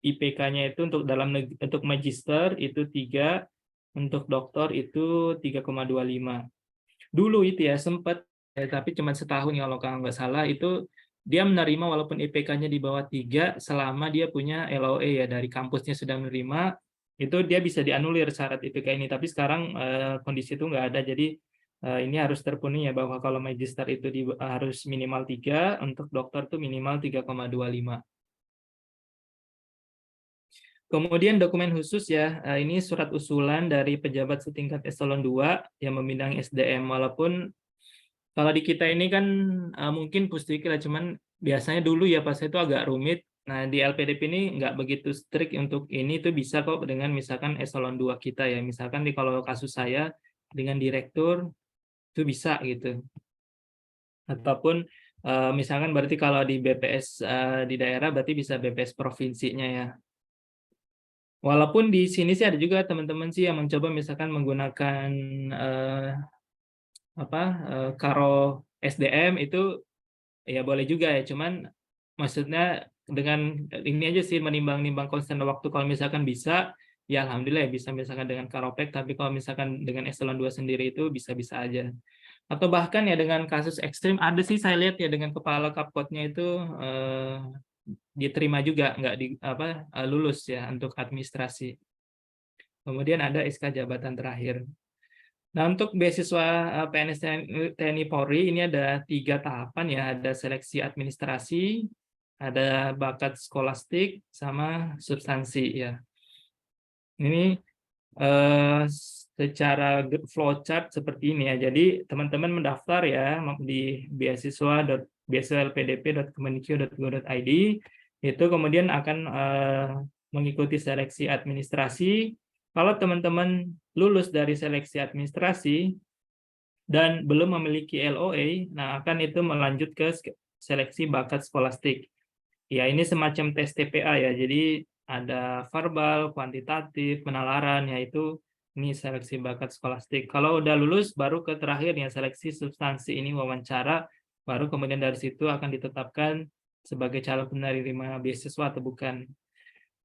IPK-nya itu untuk magister itu 3, untuk doktor itu 3,25. Dulu itu ya sempat tapi cuma setahun ya kalau nggak salah, itu dia menerima walaupun IPK-nya di bawah 3 selama dia punya LOE ya, dari kampusnya sudah menerima, itu dia bisa dianulir syarat IPK ini. Tapi sekarang kondisi itu nggak ada, jadi ini harus terpenuhi ya, bahwa kalau magister itu harus minimal 3, untuk dokter itu minimal 3,25. Kemudian dokumen khusus ya, ini surat usulan dari pejabat setingkat eselon 2 yang membidangi SDM. Walaupun kalau di kita ini kan mungkin Pusdikir, cuman biasanya dulu ya pas itu agak rumit. Nah, di LPDP ini nggak begitu strict untuk ini, tuh bisa kok dengan misalkan eselon 2 kita ya. Misalkan kalau kasus saya dengan direktur itu bisa gitu. Ataupun misalkan berarti kalau di BPS di daerah berarti bisa BPS provinsinya ya. Walaupun di sini sih ada juga teman-teman sih yang mencoba misalkan menggunakan karo SDM itu ya boleh juga ya, cuman maksudnya dengan ini aja sih, menimbang-nimbang konsen waktu. Kalau misalkan bisa, ya alhamdulillah ya bisa misalkan dengan Karopek, tapi kalau misalkan dengan eselon 2 sendiri itu bisa-bisa aja. Atau bahkan ya dengan kasus ekstrim, ada sih saya lihat ya dengan kepala kapkotnya itu diterima juga, nggak lulus ya untuk administrasi. Kemudian ada SK jabatan terakhir. Nah, untuk beasiswa PNS TNI Polri ini ada 3 tahapan ya, ada seleksi administrasi, ada bakat skolastik, sama substansi ya. Ini secara flowchart seperti ini ya. Jadi teman-teman mendaftar ya di beasiswa.lpdp.kemenkyu.go.id, itu kemudian akan mengikuti seleksi administrasi. Kalau teman-teman lulus dari seleksi administrasi dan belum memiliki LOA, nah akan itu melanjut ke seleksi bakat skolastik. Ya, ini semacam tes TPA ya. Jadi ada verbal, kuantitatif, penalaran, yaitu ini seleksi bakat skolastik. Kalau udah lulus, baru ke terakhir ya, seleksi substansi, ini wawancara, baru kemudian dari situ akan ditetapkan sebagai calon penerima beasiswa atau bukan.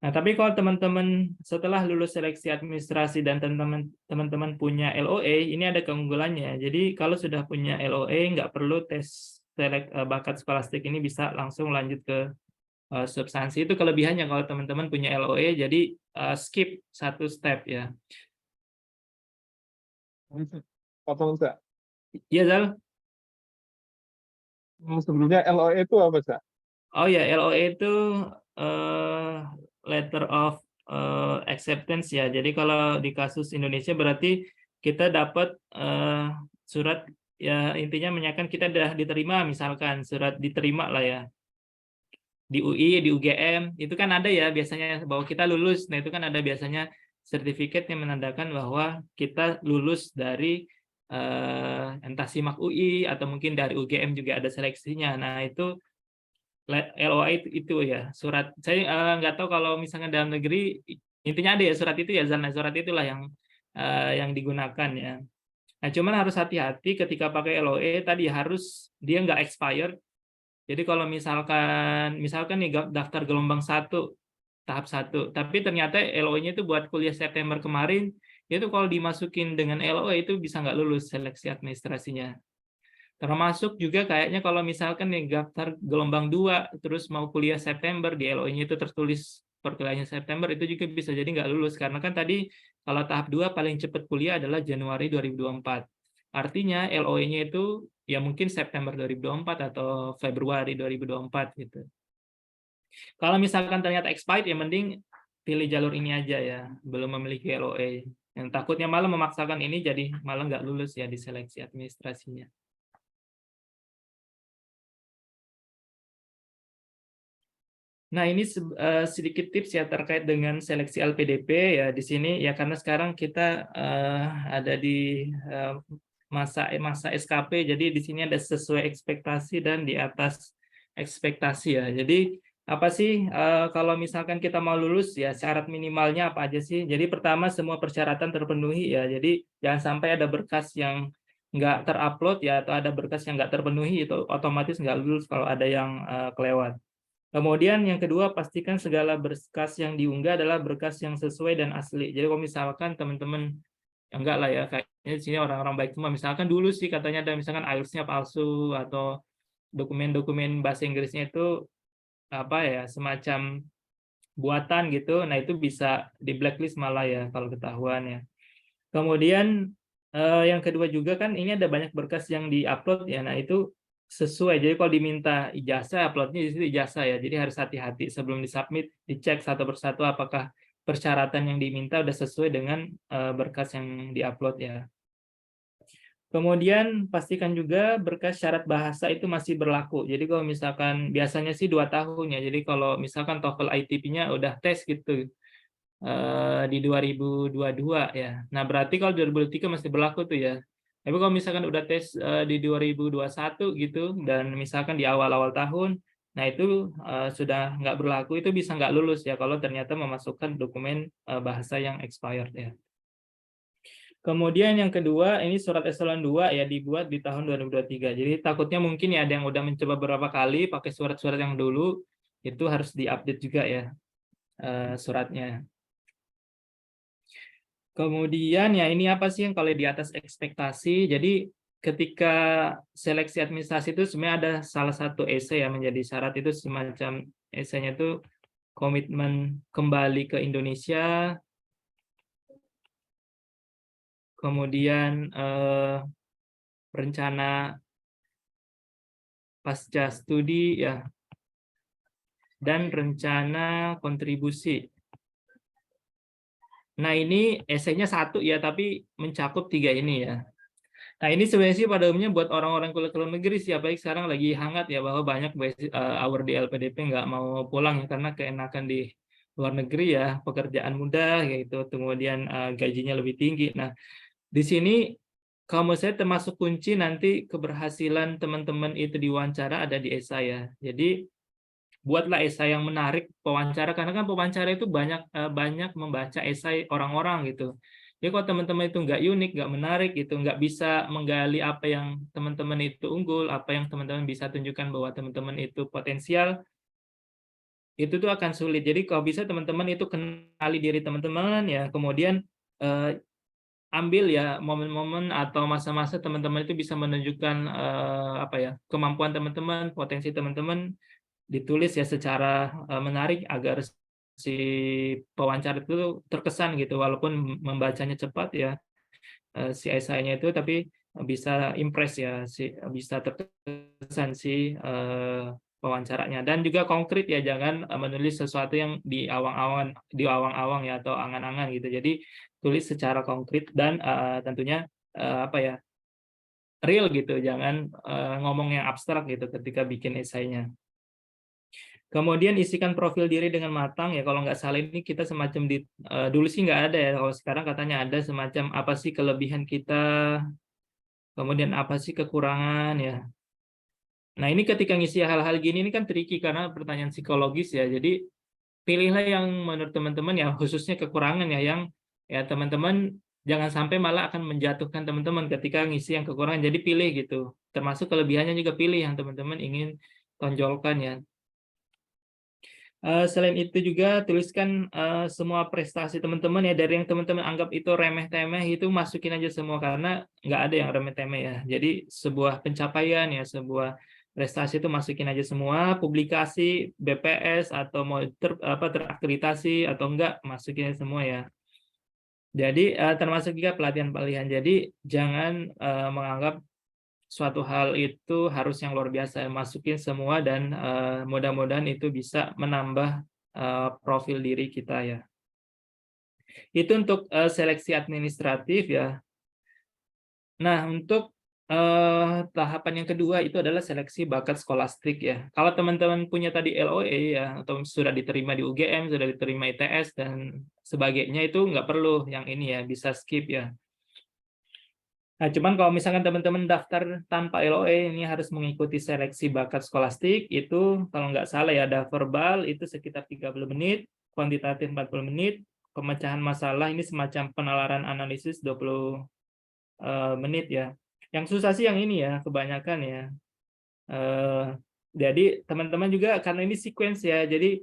Nah, tapi kalau teman-teman setelah lulus seleksi administrasi dan teman-teman punya LOA, ini ada keunggulannya. Jadi kalau sudah punya LOA, nggak perlu tes bakat skolastik, ini bisa langsung lanjut ke substansi. Itu kelebihannya kalau teman-teman punya LOA, jadi skip 1 step ya. Potong, Kak. Iya, Zal. Sebelumnya LOE itu apa, Sa? Oh ya, LOE itu eh, letter of acceptance ya. Jadi kalau di kasus Indonesia berarti kita dapat surat, ya intinya menyatakan kita sudah diterima, misalkan surat diterima lah ya di UI, di UGM, itu kan ada ya biasanya bahwa kita lulus. Nah, itu kan ada biasanya sertifikat yang menandakan bahwa kita lulus dari entah SIMAK UI atau mungkin dari UGM juga ada seleksinya. Nah, itu LOA itu ya, surat. Saya nggak tahu kalau misalnya dalam negeri, intinya ada ya surat itu ya, Zana, surat itulah yang digunakan ya. Nah, cuman harus hati-hati ketika pakai LOE tadi, harus dia nggak expired. Jadi kalau misalkan nih daftar gelombang 1, tahap 1, tapi ternyata LOE-nya itu buat kuliah September kemarin, itu kalau dimasukin dengan LOE itu bisa nggak lulus seleksi administrasinya. Termasuk juga kayaknya kalau misalkan nih daftar gelombang 2, terus mau kuliah September, di LOE-nya itu tertulis perkuliahannya September, itu juga bisa jadi nggak lulus. Karena kan tadi kalau tahap 2 paling cepat kuliah adalah Januari 2024. Artinya LOE-nya itu ya mungkin September 2024 atau Februari 2024 gitu. Kalau misalkan ternyata expired, ya mending pilih jalur ini aja ya, belum memiliki LOE. Yang takutnya malah memaksakan ini jadi malah nggak lulus ya di seleksi administrasinya. Nah, ini sedikit tips ya terkait dengan seleksi LPDP ya di sini ya, karena sekarang kita ada di masa SKP, jadi di sini ada sesuai ekspektasi dan di atas ekspektasi ya. Jadi apa sih kalau misalkan kita mau lulus ya, syarat minimalnya apa aja sih? Jadi pertama, semua persyaratan terpenuhi ya. Jadi jangan sampai ada berkas yang nggak terupload ya, atau ada berkas yang nggak terpenuhi, itu otomatis nggak lulus kalau ada yang kelewat. Kemudian yang kedua, pastikan segala berkas yang diunggah adalah berkas yang sesuai dan asli. Jadi kalau misalkan teman-teman, ya enggak lah ya, kayaknya di sini orang-orang baik semua. Misalkan dulu sih katanya ada misalkan IELTS-nya palsu, atau dokumen-dokumen bahasa Inggrisnya itu apa ya, semacam buatan gitu. Nah, itu bisa di blacklist malah ya kalau ketahuan ya. Kemudian yang kedua juga kan ini ada banyak berkas yang diupload ya. Nah, itu sesuai. Jadi kalau diminta ijazah, uploadnya di situ ijazah ya. Jadi harus hati-hati sebelum disubmit, dicek satu persatu apakah persyaratan yang diminta udah sesuai dengan berkas yang diupload ya. Kemudian pastikan juga berkas syarat bahasa itu masih berlaku. Jadi kalau misalkan biasanya sih 2 tahun ya. Jadi kalau misalkan TOEFL ITP-nya udah tes gitu di 2022 ya. Nah, berarti kalau 2023 masih berlaku tuh ya. Tapi kalau misalkan udah tes di 2021 gitu, dan misalkan di awal-awal tahun, nah itu sudah nggak berlaku, itu bisa nggak lulus ya kalau ternyata memasukkan dokumen bahasa yang expired ya. Kemudian yang kedua, ini surat eselon 2 ya, dibuat di tahun 2023. Jadi takutnya mungkin ya ada yang udah mencoba beberapa kali pakai surat-surat yang dulu, itu harus diupdate juga ya suratnya. Kemudian ya ini apa sih yang kalau di atas ekspektasi. Jadi ketika seleksi administrasi itu sebenarnya ada salah satu esai yang menjadi syarat, itu semacam esainya itu komitmen kembali ke Indonesia, kemudian rencana pasca studi ya, dan rencana kontribusi. Nah, ini esainya satu ya, tapi mencakup 3 ini ya. Nah, ini sebenarnya sih pada umumnya buat orang-orang kuliah ke luar negeri sih, apalagi sekarang lagi hangat ya, bahwa banyak award di LPDP nggak mau pulang ya, karena keenakan di luar negeri ya, pekerjaan mudah gitu, kemudian gajinya lebih tinggi. Nah, di sini kalau menurut saya termasuk kunci nanti keberhasilan teman-teman itu diwawancara ada di esai ya. Jadi buatlah esai yang menarik pewawancara, karena kan pewawancara itu banyak membaca esai orang-orang gitu. Jadi kalau teman-teman itu nggak unik, nggak menarik gitu, nggak bisa menggali apa yang teman-teman itu unggul, apa yang teman-teman bisa tunjukkan bahwa teman-teman itu potensial, itu tuh akan sulit. Jadi kalau bisa teman-teman itu kenali diri teman-teman ya, kemudian ambil ya momen-momen atau masa-masa teman-teman itu bisa menunjukkan apa ya, kemampuan teman-teman, potensi teman-teman, ditulis ya secara menarik agar si pewawancara itu terkesan gitu, walaupun membacanya cepat ya si esainya itu, tapi bisa impress ya, bisa terkesan si wawancaranya. Dan juga konkret ya, jangan menulis sesuatu yang di awang-awang ya, atau angan-angan gitu. Jadi tulis secara konkret dan tentunya apa ya, real gitu, jangan ngomong yang abstrak gitu ketika bikin esainya. Kemudian isikan profil diri dengan matang ya, kalau nggak salah ini kita semacam dulu sih nggak ada ya, kalau sekarang katanya ada semacam apa sih kelebihan kita, kemudian apa sih kekurangan ya. Nah ini ketika ngisi hal-hal gini ini kan tricky karena pertanyaan psikologis ya, jadi pilihlah yang menurut teman-teman ya, khususnya kekurangan ya, yang ya teman-teman jangan sampai malah akan menjatuhkan teman-teman ketika ngisi yang kekurangan, jadi pilih gitu. Termasuk kelebihannya juga pilih yang teman-teman ingin tonjolkan ya. Selain itu juga tuliskan semua prestasi teman-teman ya, dari yang teman-teman anggap itu remeh-temeh itu masukin aja semua, karena nggak ada yang remeh-temeh ya. Jadi sebuah pencapaian ya, sebuah prestasi itu masukin aja semua, publikasi, BPS atau mau terakreditasi atau enggak, masukin aja semua ya. Jadi termasuk juga pelatihan-pelatihan. Jadi jangan menganggap suatu hal itu harus yang luar biasa, masukin semua dan mudah-mudahan itu bisa menambah profil diri kita ya. Itu untuk seleksi administratif ya. Nah, untuk tahapan yang kedua itu adalah seleksi bakat skolastik ya. Kalau teman-teman punya tadi LOE ya, atau sudah diterima di UGM, sudah diterima ITS dan sebagainya, itu nggak perlu yang ini ya, bisa skip ya. Nah, cuman kalau misalkan teman-teman daftar tanpa LOE, ini harus mengikuti seleksi bakat skolastik, itu kalau nggak salah ya, ada verbal, itu sekitar 30 menit, kuantitatif 40 menit, pemecahan masalah, ini semacam penalaran analisis 20 menit ya. Yang susah sih yang ini ya, kebanyakan ya. Jadi teman-teman juga, karena ini sequence ya, jadi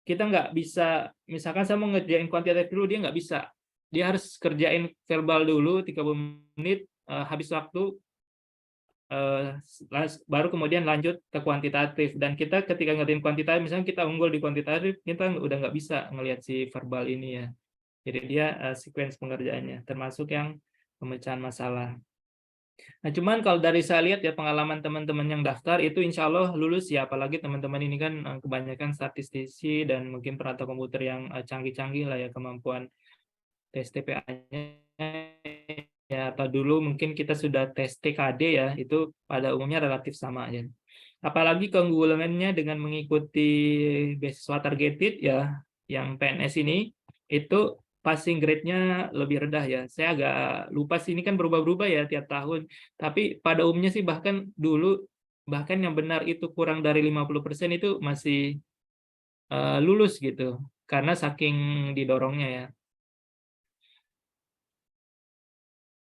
kita nggak bisa, misalkan saya mau ngerjain kuantitatif dulu, dia nggak bisa. Dia harus kerjain verbal dulu 30 menit, habis waktu baru kemudian lanjut ke kuantitatif. Dan kita ketika ngerjain kuantitatif, misalnya kita unggul di kuantitatif, kita udah nggak bisa ngelihat si verbal ini ya. Jadi dia sequence pengerjaannya, termasuk yang pemecahan masalah. Nah, cuman kalau dari saya lihat ya, pengalaman teman-teman yang daftar itu insya Allah lulus ya, apalagi teman-teman ini kan kebanyakan statistisi dan mungkin perata komputer yang canggih-canggih lah ya, kemampuan tes TPA-nya ya, atau dulu mungkin kita sudah tes TKD ya, itu pada umumnya relatif sama ya. Apalagi keunggulannya dengan mengikuti beasiswa targeted ya, yang PNS ini, itu passing grade-nya lebih rendah ya. Saya agak lupa sih, ini kan berubah-ubah ya tiap tahun. Tapi pada umumnya sih bahkan dulu, bahkan yang benar itu kurang dari 50% itu masih lulus gitu, karena saking didorongnya ya.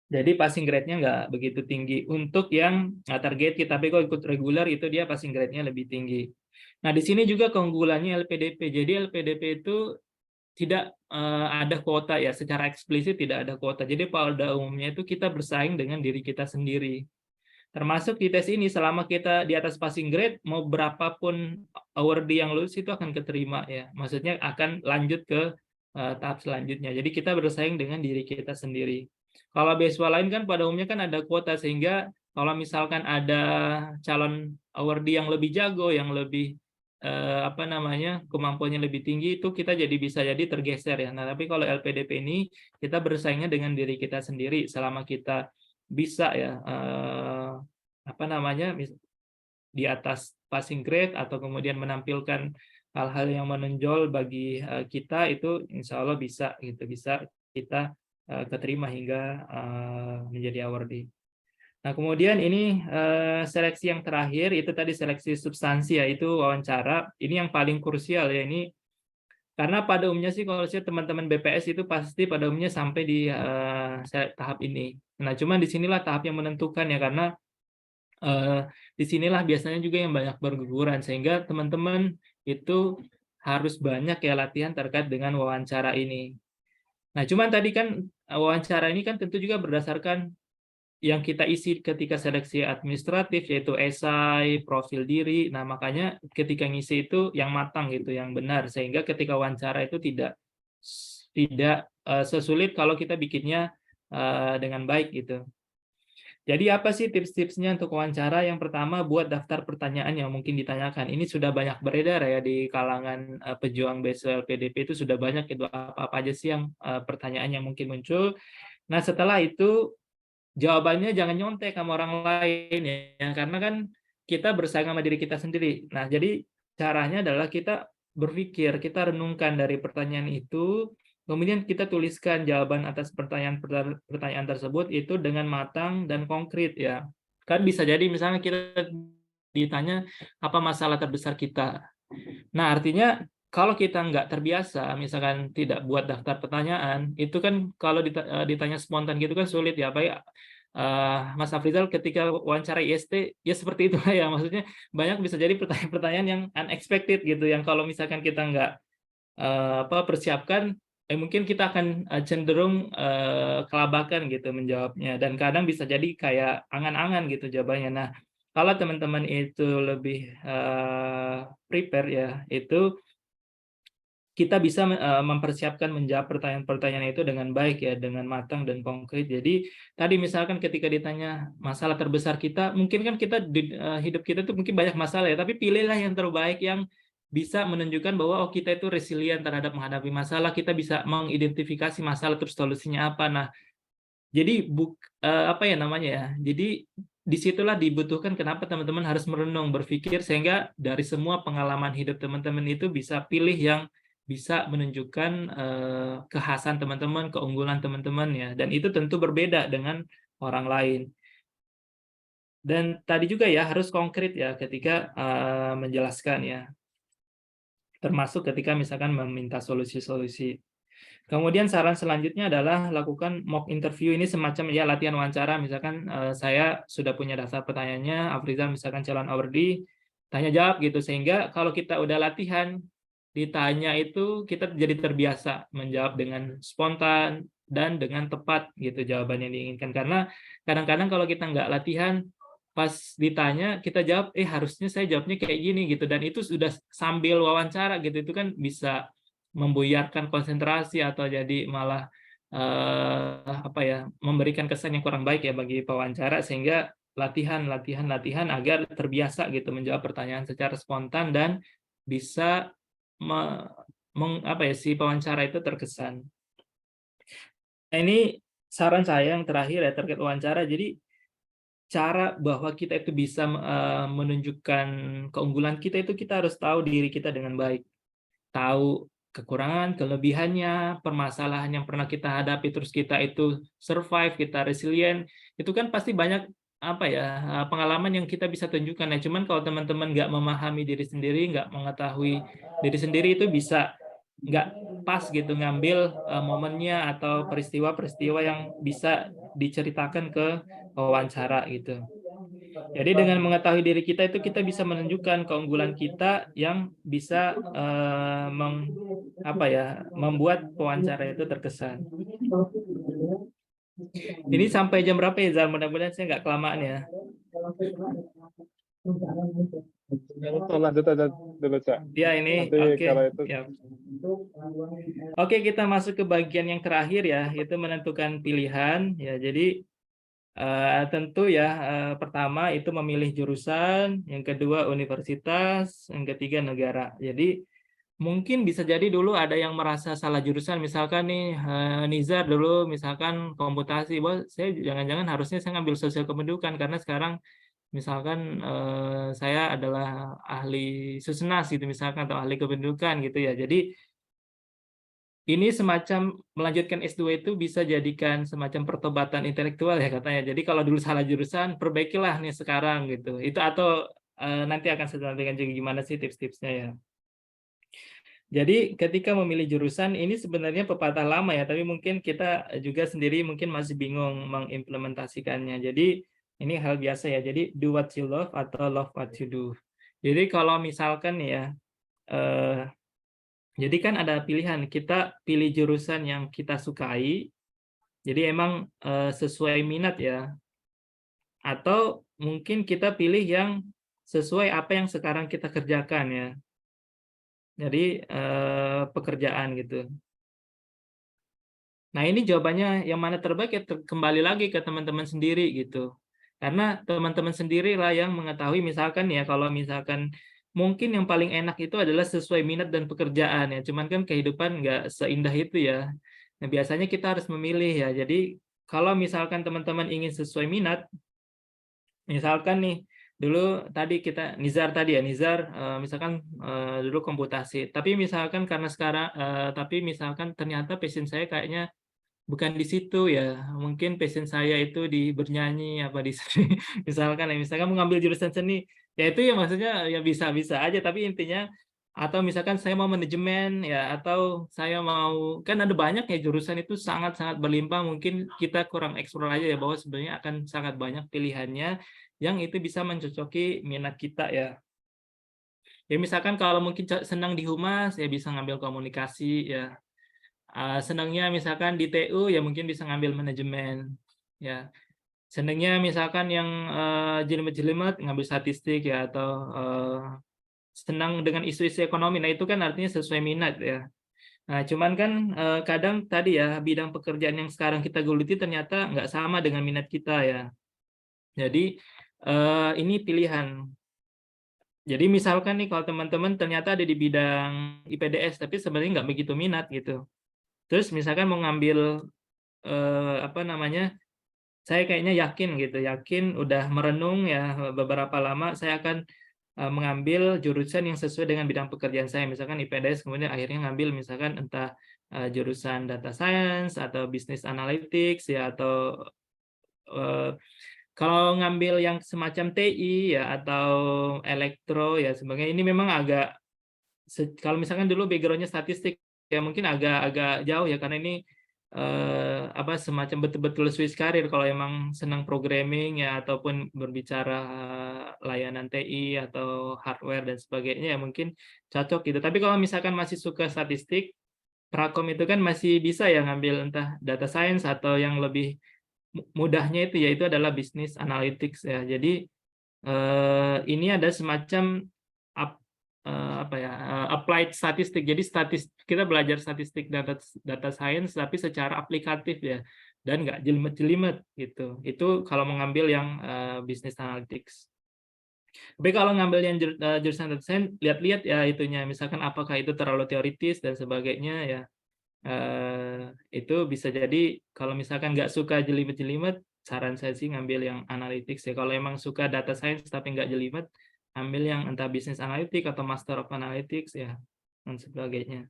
Jadi passing grade-nya nggak begitu tinggi untuk yang target kita, tapi kalau ikut reguler itu dia passing grade-nya lebih tinggi. Nah, di sini juga keunggulannya LPDP. Jadi LPDP itu tidak ada kuota ya, secara eksplisit tidak ada kuota. Jadi pada umumnya itu kita bersaing dengan diri kita sendiri. Termasuk di tes ini, selama kita di atas passing grade, mau berapapun awardee yang lulus itu akan keterima ya. Maksudnya akan lanjut ke tahap selanjutnya. Jadi kita bersaing dengan diri kita sendiri. Kalau beasiswa lain kan pada umumnya kan ada kuota, sehingga kalau misalkan ada calon awardee yang lebih jago, yang lebih kemampuannya lebih tinggi, itu kita bisa jadi tergeser ya. Nah, tapi kalau LPDP ini kita bersaingnya dengan diri kita sendiri, selama kita bisa ya di atas passing grade atau kemudian menampilkan hal-hal yang menonjol bagi kita, itu insya Allah bisa kita keterima hingga menjadi awardee. Nah, kemudian ini seleksi yang terakhir itu tadi seleksi substansi ya, itu wawancara. Ini yang paling krusial ya, ini karena pada umumnya sih kalau saya teman-teman BPS itu pasti pada umumnya sampai di tahap ini. Nah, cuman disinilah tahap yang menentukan ya, karena disinilah biasanya juga yang banyak berguguran, sehingga teman-teman itu harus banyak ya latihan terkait dengan wawancara ini. Nah, cuman tadi kan wawancara ini kan tentu juga berdasarkan yang kita isi ketika seleksi administratif, yaitu esai, profil diri. Nah, makanya ketika ngisi itu yang matang gitu, yang benar, sehingga ketika wawancara itu tidak sesulit kalau kita bikinnya dengan baik gitu. Jadi apa sih tips-tipsnya untuk wawancara? Yang pertama, buat daftar pertanyaan yang mungkin ditanyakan. Ini sudah banyak beredar ya di kalangan pejuang beasiswa LPDP, itu sudah banyak itu apa-apa aja sih yang pertanyaan yang mungkin muncul. Nah, setelah itu jawabannya jangan nyontek sama orang lain ya, karena kan kita bersaing sama diri kita sendiri. Nah, jadi caranya adalah kita berpikir, kita renungkan dari pertanyaan itu, kemudian kita tuliskan jawaban atas pertanyaan tersebut itu dengan matang dan konkret ya. Kan bisa jadi misalnya kita ditanya apa masalah terbesar kita. Nah, artinya kalau kita nggak terbiasa, misalkan tidak buat daftar pertanyaan, itu kan kalau ditanya spontan gitu kan sulit ya, apalagi Mas Afrizal ketika wawancara IST, ya seperti itulah ya, maksudnya banyak bisa jadi pertanyaan-pertanyaan yang unexpected gitu, yang kalau misalkan kita nggak persiapkan, mungkin kita akan cenderung kelabakan gitu menjawabnya, dan kadang bisa jadi kayak angan-angan gitu jawabannya. Nah, kalau teman-teman itu lebih prepare ya, itu kita bisa mempersiapkan menjawab pertanyaan-pertanyaan itu dengan baik ya, dengan matang dan konkret. Jadi tadi misalkan ketika ditanya masalah terbesar kita, mungkin kan kita hidup kita tuh mungkin banyak masalah ya, tapi pilihlah yang terbaik yang bisa menunjukkan bahwa oh kita itu resilient terhadap menghadapi masalah, kita bisa mengidentifikasi masalah terus solusinya apa. Nah, jadi apa ya namanya ya, jadi disitulah dibutuhkan kenapa teman-teman harus merenung, berpikir, sehingga dari semua pengalaman hidup teman-teman itu bisa pilih yang bisa menunjukkan kekhasan teman-teman, keunggulan teman-teman ya, dan itu tentu berbeda dengan orang lain. Dan tadi juga ya harus konkret ya ketika menjelaskan ya, termasuk ketika misalkan meminta solusi-solusi. Kemudian saran selanjutnya adalah lakukan mock interview, ini semacam ya latihan wawancara, misalkan saya sudah punya daftar pertanyaannya, Afrizal misalkan calon awardee, tanya jawab gitu, sehingga kalau kita udah latihan, ditanya itu kita jadi terbiasa menjawab dengan spontan dan dengan tepat gitu jawaban yang diinginkan. Karena kadang-kadang kalau kita nggak latihan, pas ditanya kita jawab, harusnya saya jawabnya kayak gini gitu, dan itu sudah sambil wawancara gitu, itu kan bisa membuyarkan konsentrasi atau jadi malah apa ya, memberikan kesan yang kurang baik ya bagi pewawancara, sehingga latihan agar terbiasa gitu menjawab pertanyaan secara spontan dan bisa apa ya, si pewawancara itu terkesan. Nah, ini saran saya yang terakhir ya terkait wawancara. Jadi cara bahwa kita itu bisa menunjukkan keunggulan kita itu kita harus tahu diri kita dengan baik. Tahu kekurangan, kelebihannya, permasalahan yang pernah kita hadapi, terus kita itu survive, kita resilient, itu kan pasti banyak apa ya, pengalaman yang kita bisa tunjukkan ya. Cuman kalau teman-teman nggak memahami diri sendiri, nggak mengetahui diri sendiri, itu bisa nggak pas gitu ngambil momennya atau peristiwa-peristiwa yang bisa diceritakan ke wawancara gitu. Jadi dengan mengetahui diri kita itu kita bisa menunjukkan keunggulan kita yang bisa membuat pewawancara itu terkesan. Ini sampai jam berapa ya, Zal? Mudah-mudahan saya nggak kelamaan ya. Lanjut aja dulu, Cak. Ya ini, Nanti oke. kalau itu Ya. Oke, kita masuk ke bagian yang terakhir ya, itu menentukan pilihan. Ya, jadi tentu ya, pertama itu memilih jurusan, yang kedua universitas, yang ketiga negara. Jadi mungkin bisa jadi dulu ada yang merasa salah jurusan, misalkan nih Nizar dulu misalkan komputasi, wah saya jangan-jangan harusnya saya ngambil sosial kependudukan karena sekarang misalkan saya adalah ahli Susnas gitu misalkan, atau ahli kependudukan gitu ya. Jadi ini semacam melanjutkan S2 itu bisa jadikan semacam pertobatan intelektual ya katanya. Jadi kalau dulu salah jurusan, perbaikilah nih sekarang gitu. Itu atau nanti akan saya sampaikan juga gimana sih tips-tipsnya ya. Jadi ketika memilih jurusan ini sebenarnya pepatah lama ya, tapi mungkin kita juga sendiri mungkin masih bingung mengimplementasikannya. Jadi ini hal biasa ya. Jadi do what you love atau love what you do. Jadi kalau misalkan ya, jadi kan ada pilihan, kita pilih jurusan yang kita sukai, jadi emang sesuai minat ya, atau mungkin kita pilih yang sesuai apa yang sekarang kita kerjakan ya. Jadi pekerjaan gitu. Nah ini jawabannya yang mana terbaik ya kembali lagi ke teman-teman sendiri gitu. Karena teman-teman sendirilah yang mengetahui, misalkan ya, kalau misalkan mungkin yang paling enak itu adalah sesuai minat dan pekerjaan ya, cuman kan kehidupan nggak seindah itu ya. Nah, biasanya kita harus memilih ya. Jadi kalau misalkan teman-teman ingin sesuai minat, misalkan nih, dulu tadi kita Nizar tadi ya, Nizar misalkan dulu komputasi, tapi misalkan karena sekarang tapi misalkan ternyata passion saya kayaknya bukan di situ ya, mungkin passion saya itu di bernyanyi apa di seni, misalkan mau ngambil jurusan seni, ya itu ya maksudnya ya bisa-bisa aja, tapi intinya atau misalkan saya mau manajemen ya, atau saya mau, kan ada banyak ya jurusan itu sangat-sangat berlimpah, mungkin kita kurang eksplor aja ya, bahwa sebenarnya akan sangat banyak pilihannya yang itu bisa mencocoki minat kita ya. Ya misalkan kalau mungkin senang di humas ya bisa ngambil komunikasi ya. Senangnya misalkan di TU ya mungkin bisa ngambil manajemen ya. Senangnya misalkan yang jelimet-jelimet ngambil statistik ya, atau senang dengan isu-isu ekonomi. Nah, itu kan artinya sesuai minat ya. Nah, cuman kan kadang tadi ya, bidang pekerjaan yang sekarang kita geluti ternyata nggak sama dengan minat kita ya. Jadi ini pilihan. Jadi misalkan nih, kalau teman-teman ternyata ada di bidang IPDS tapi sebenarnya nggak begitu minat gitu. Terus misalkan mau ngambil apa namanya, saya kayaknya yakin gitu, yakin udah merenung ya beberapa lama, saya akan mengambil jurusan yang sesuai dengan bidang pekerjaan saya. Misalkan IPDS, kemudian akhirnya ngambil misalkan entah jurusan data science atau business analytics ya, atau eh, kalau ngambil yang semacam TI ya atau elektro ya, sebenarnya ini memang agak kalau misalkan dulu background-nya statistik ya mungkin agak jauh ya, karena ini apa semacam betul-betul switch karir. Kalau emang senang programming ya, ataupun berbicara layanan TI atau hardware dan sebagainya ya mungkin cocok gitu. Tapi kalau misalkan masih suka statistik, Prakom itu kan masih bisa ya ngambil entah data science atau yang lebih mudahnya itu yaitu adalah business analytics ya. Jadi ini ada semacam apa ya, applied statistik. Jadi kita belajar statistik data science tapi secara aplikatif ya, dan nggak jelimet-jelimet gitu. Itu kalau mengambil yang business analytics. Tapi kalau ngambil yang jurusan data science, lihat-lihat ya itunya, misalkan apakah itu terlalu teoritis dan sebagainya ya. Itu bisa jadi kalau misalkan nggak suka jelimet-jelimet, saran saya sih ngambil yang analytics ya. Kalau emang suka data science tapi nggak jelimet, ambil yang entah business analytics atau master of analytics ya, dan sebagainya.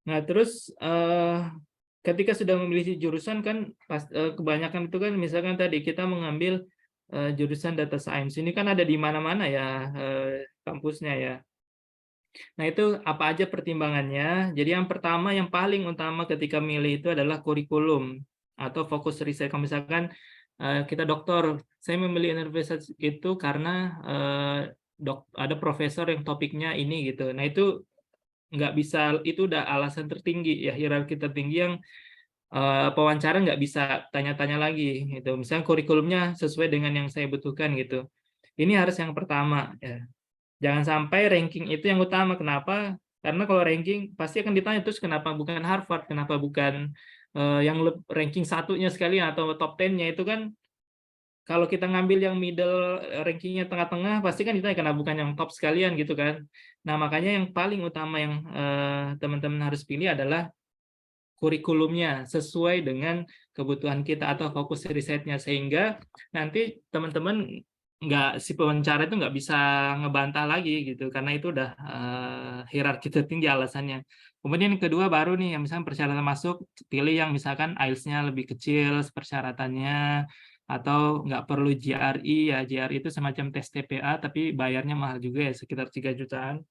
Nah, terus ketika sudah memilih jurusan kan kebanyakan itu kan misalkan tadi kita mengambil jurusan data science, ini kan ada di mana-mana ya kampusnya ya. Nah, itu apa aja pertimbangannya? Jadi yang pertama, yang paling utama ketika milih itu adalah kurikulum atau fokus riset. Kalau misalkan kita dokter, saya memilih universitas itu karena ada profesor yang topiknya ini gitu. Nah, itu nggak bisa, itu udah alasan tertinggi ya, hierarki tertinggi yang pewawancara nggak bisa tanya-tanya lagi gitu. Misalnya kurikulumnya sesuai dengan yang saya butuhkan gitu. Ini harus yang pertama ya. Jangan sampai ranking itu yang utama. Kenapa? Karena kalau ranking pasti akan ditanya, terus kenapa bukan Harvard, kenapa bukan yang ranking satunya sekali atau top 10-nya. Itu kan kalau kita ngambil yang middle, rankingnya tengah-tengah, pasti kan ditanya kenapa bukan yang top sekalian gitu kan. Nah, makanya yang paling utama yang teman-teman harus pilih adalah kurikulumnya sesuai dengan kebutuhan kita atau fokus risetnya, sehingga nanti teman-teman si pewawancara itu nggak bisa ngebantah lagi gitu, karena itu udah hierarki tertinggi alasannya. Kemudian yang kedua baru nih yang misalnya persyaratan masuk, pilih yang misalkan IELTS-nya lebih kecil persyaratannya, atau nggak perlu GRE ya. GRE itu semacam tes TPA tapi bayarnya mahal juga ya, sekitar 3 jutaan.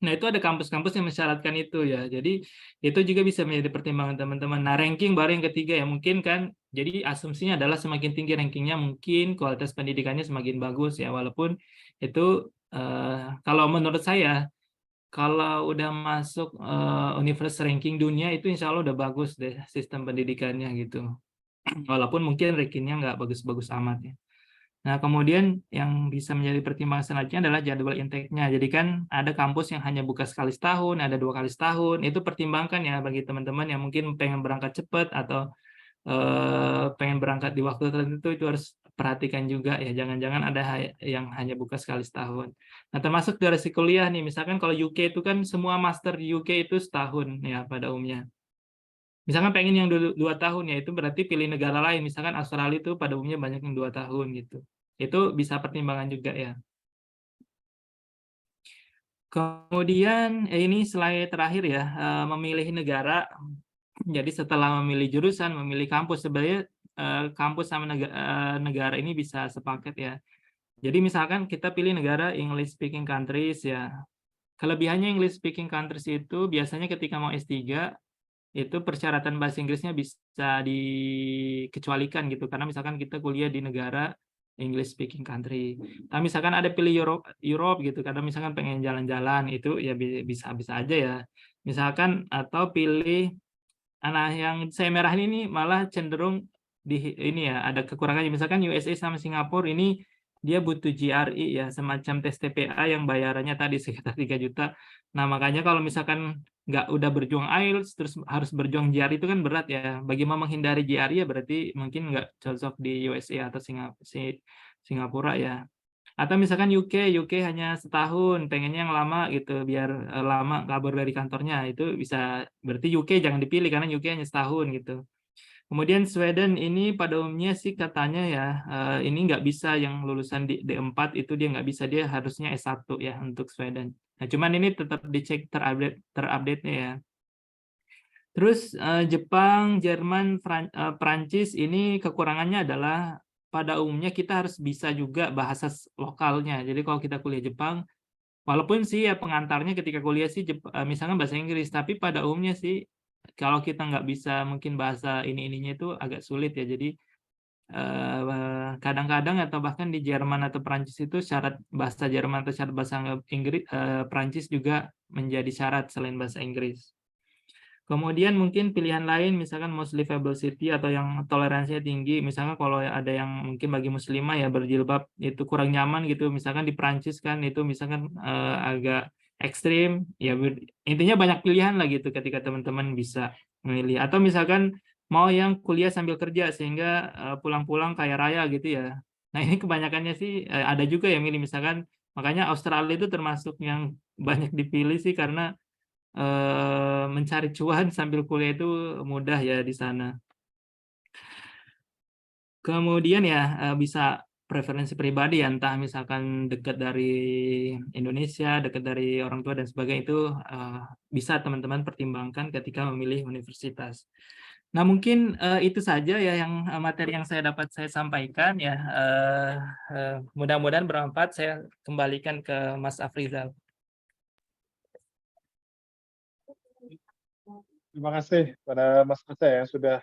Nah, itu ada kampus-kampus yang mensyaratkan itu ya. Jadi itu juga bisa menjadi pertimbangan teman-teman. Nah, ranking baru yang ketiga ya, mungkin kan jadi asumsinya adalah semakin tinggi rankingnya mungkin kualitas pendidikannya semakin bagus ya. Walaupun itu kalau menurut saya, kalau udah masuk universitas ranking dunia itu insya Allah udah bagus deh sistem pendidikannya gitu. Walaupun mungkin rankingnya nggak bagus-bagus amat ya. Nah, kemudian yang bisa menjadi pertimbangan selanjutnya adalah jadwal intake-nya. Jadi kan ada kampus yang hanya buka sekali setahun, ada 2 kali setahun. Itu pertimbangkan ya bagi teman-teman yang mungkin pengen berangkat cepat atau pengen berangkat di waktu tertentu itu harus perhatikan juga ya, jangan-jangan ada yang hanya buka sekali setahun. Nah, termasuk durasi kuliah nih, misalkan kalau UK itu kan semua master di UK itu setahun ya pada umumnya. Misalkan pengen yang 2 tahun ya, itu berarti pilih negara lain, misalkan Australia itu pada umumnya banyak yang 2 tahun gitu. Itu bisa pertimbangan juga ya. Kemudian ini slide terakhir ya, memilih negara. Jadi setelah memilih jurusan, memilih kampus, sebenarnya kampus sama negara ini bisa sepaket ya. Jadi misalkan kita pilih negara English speaking countries ya. Kelebihannya English speaking countries itu biasanya ketika mau S3 itu persyaratan bahasa Inggrisnya bisa dikecualikan gitu, karena misalkan kita kuliah di negara English speaking country. Tapi misalkan ada pilih Europe gitu, karena misalkan pengen jalan-jalan, itu ya bisa aja ya. Misalkan atau pilih yang saya merah ini malah cenderung ini ya, ada kekurangannya. Misalkan USA sama Singapura ini dia butuh GRE ya, semacam tes TPA yang bayarannya tadi sekitar 3 juta. Nah, makanya kalau misalkan nggak udah berjuang IELTS, terus harus berjuang GRE itu kan berat ya. Bagi mau menghindari GRE ya berarti mungkin nggak cocok di USA atau Singapura ya. Atau misalkan UK hanya setahun, pengennya yang lama gitu, biar lama kabur dari kantornya, itu bisa, berarti UK jangan dipilih karena UK hanya setahun gitu. Kemudian Sweden ini pada umumnya sih katanya ya, ini nggak bisa yang lulusan di D4 itu dia nggak bisa, dia harusnya S1 ya untuk Sweden. Nah, cuman ini tetap dicek terupdate-nya ya. Terus Jepang, Jerman, Prancis ini kekurangannya adalah pada umumnya kita harus bisa juga bahasa lokalnya. Jadi kalau kita kuliah Jepang, walaupun sih ya pengantarnya ketika kuliah sih misalkan bahasa Inggris, tapi pada umumnya sih kalau kita nggak bisa mungkin bahasa ininya itu agak sulit ya. Jadi kadang-kadang atau bahkan di Jerman atau Prancis itu syarat bahasa Jerman atau syarat bahasa Inggris Prancis juga menjadi syarat selain bahasa Inggris. Kemudian mungkin pilihan lain misalkan most livable city atau yang toleransinya tinggi, misalkan kalau ada yang mungkin bagi muslimah ya berjilbab itu kurang nyaman gitu, misalkan di Prancis kan itu misalkan agak ekstrim, ya intinya banyak pilihan lah gitu ketika teman-teman bisa memilih. Atau misalkan mau yang kuliah sambil kerja sehingga pulang-pulang kaya raya gitu ya. Nah ini kebanyakannya sih ada juga yang milih misalkan, makanya Australia itu termasuk yang banyak dipilih sih karena mencari cuan sambil kuliah itu mudah ya di sana. Kemudian ya bisa preferensi pribadi ya, entah misalkan dekat dari Indonesia, dekat dari orang tua dan sebagainya, itu bisa teman-teman pertimbangkan ketika memilih universitas. Nah mungkin itu saja ya yang materi yang saya sampaikan ya. Mudah-mudahan bermanfaat. Saya kembalikan ke Mas Afrizal. Terima kasih pada Mas Aca yang sudah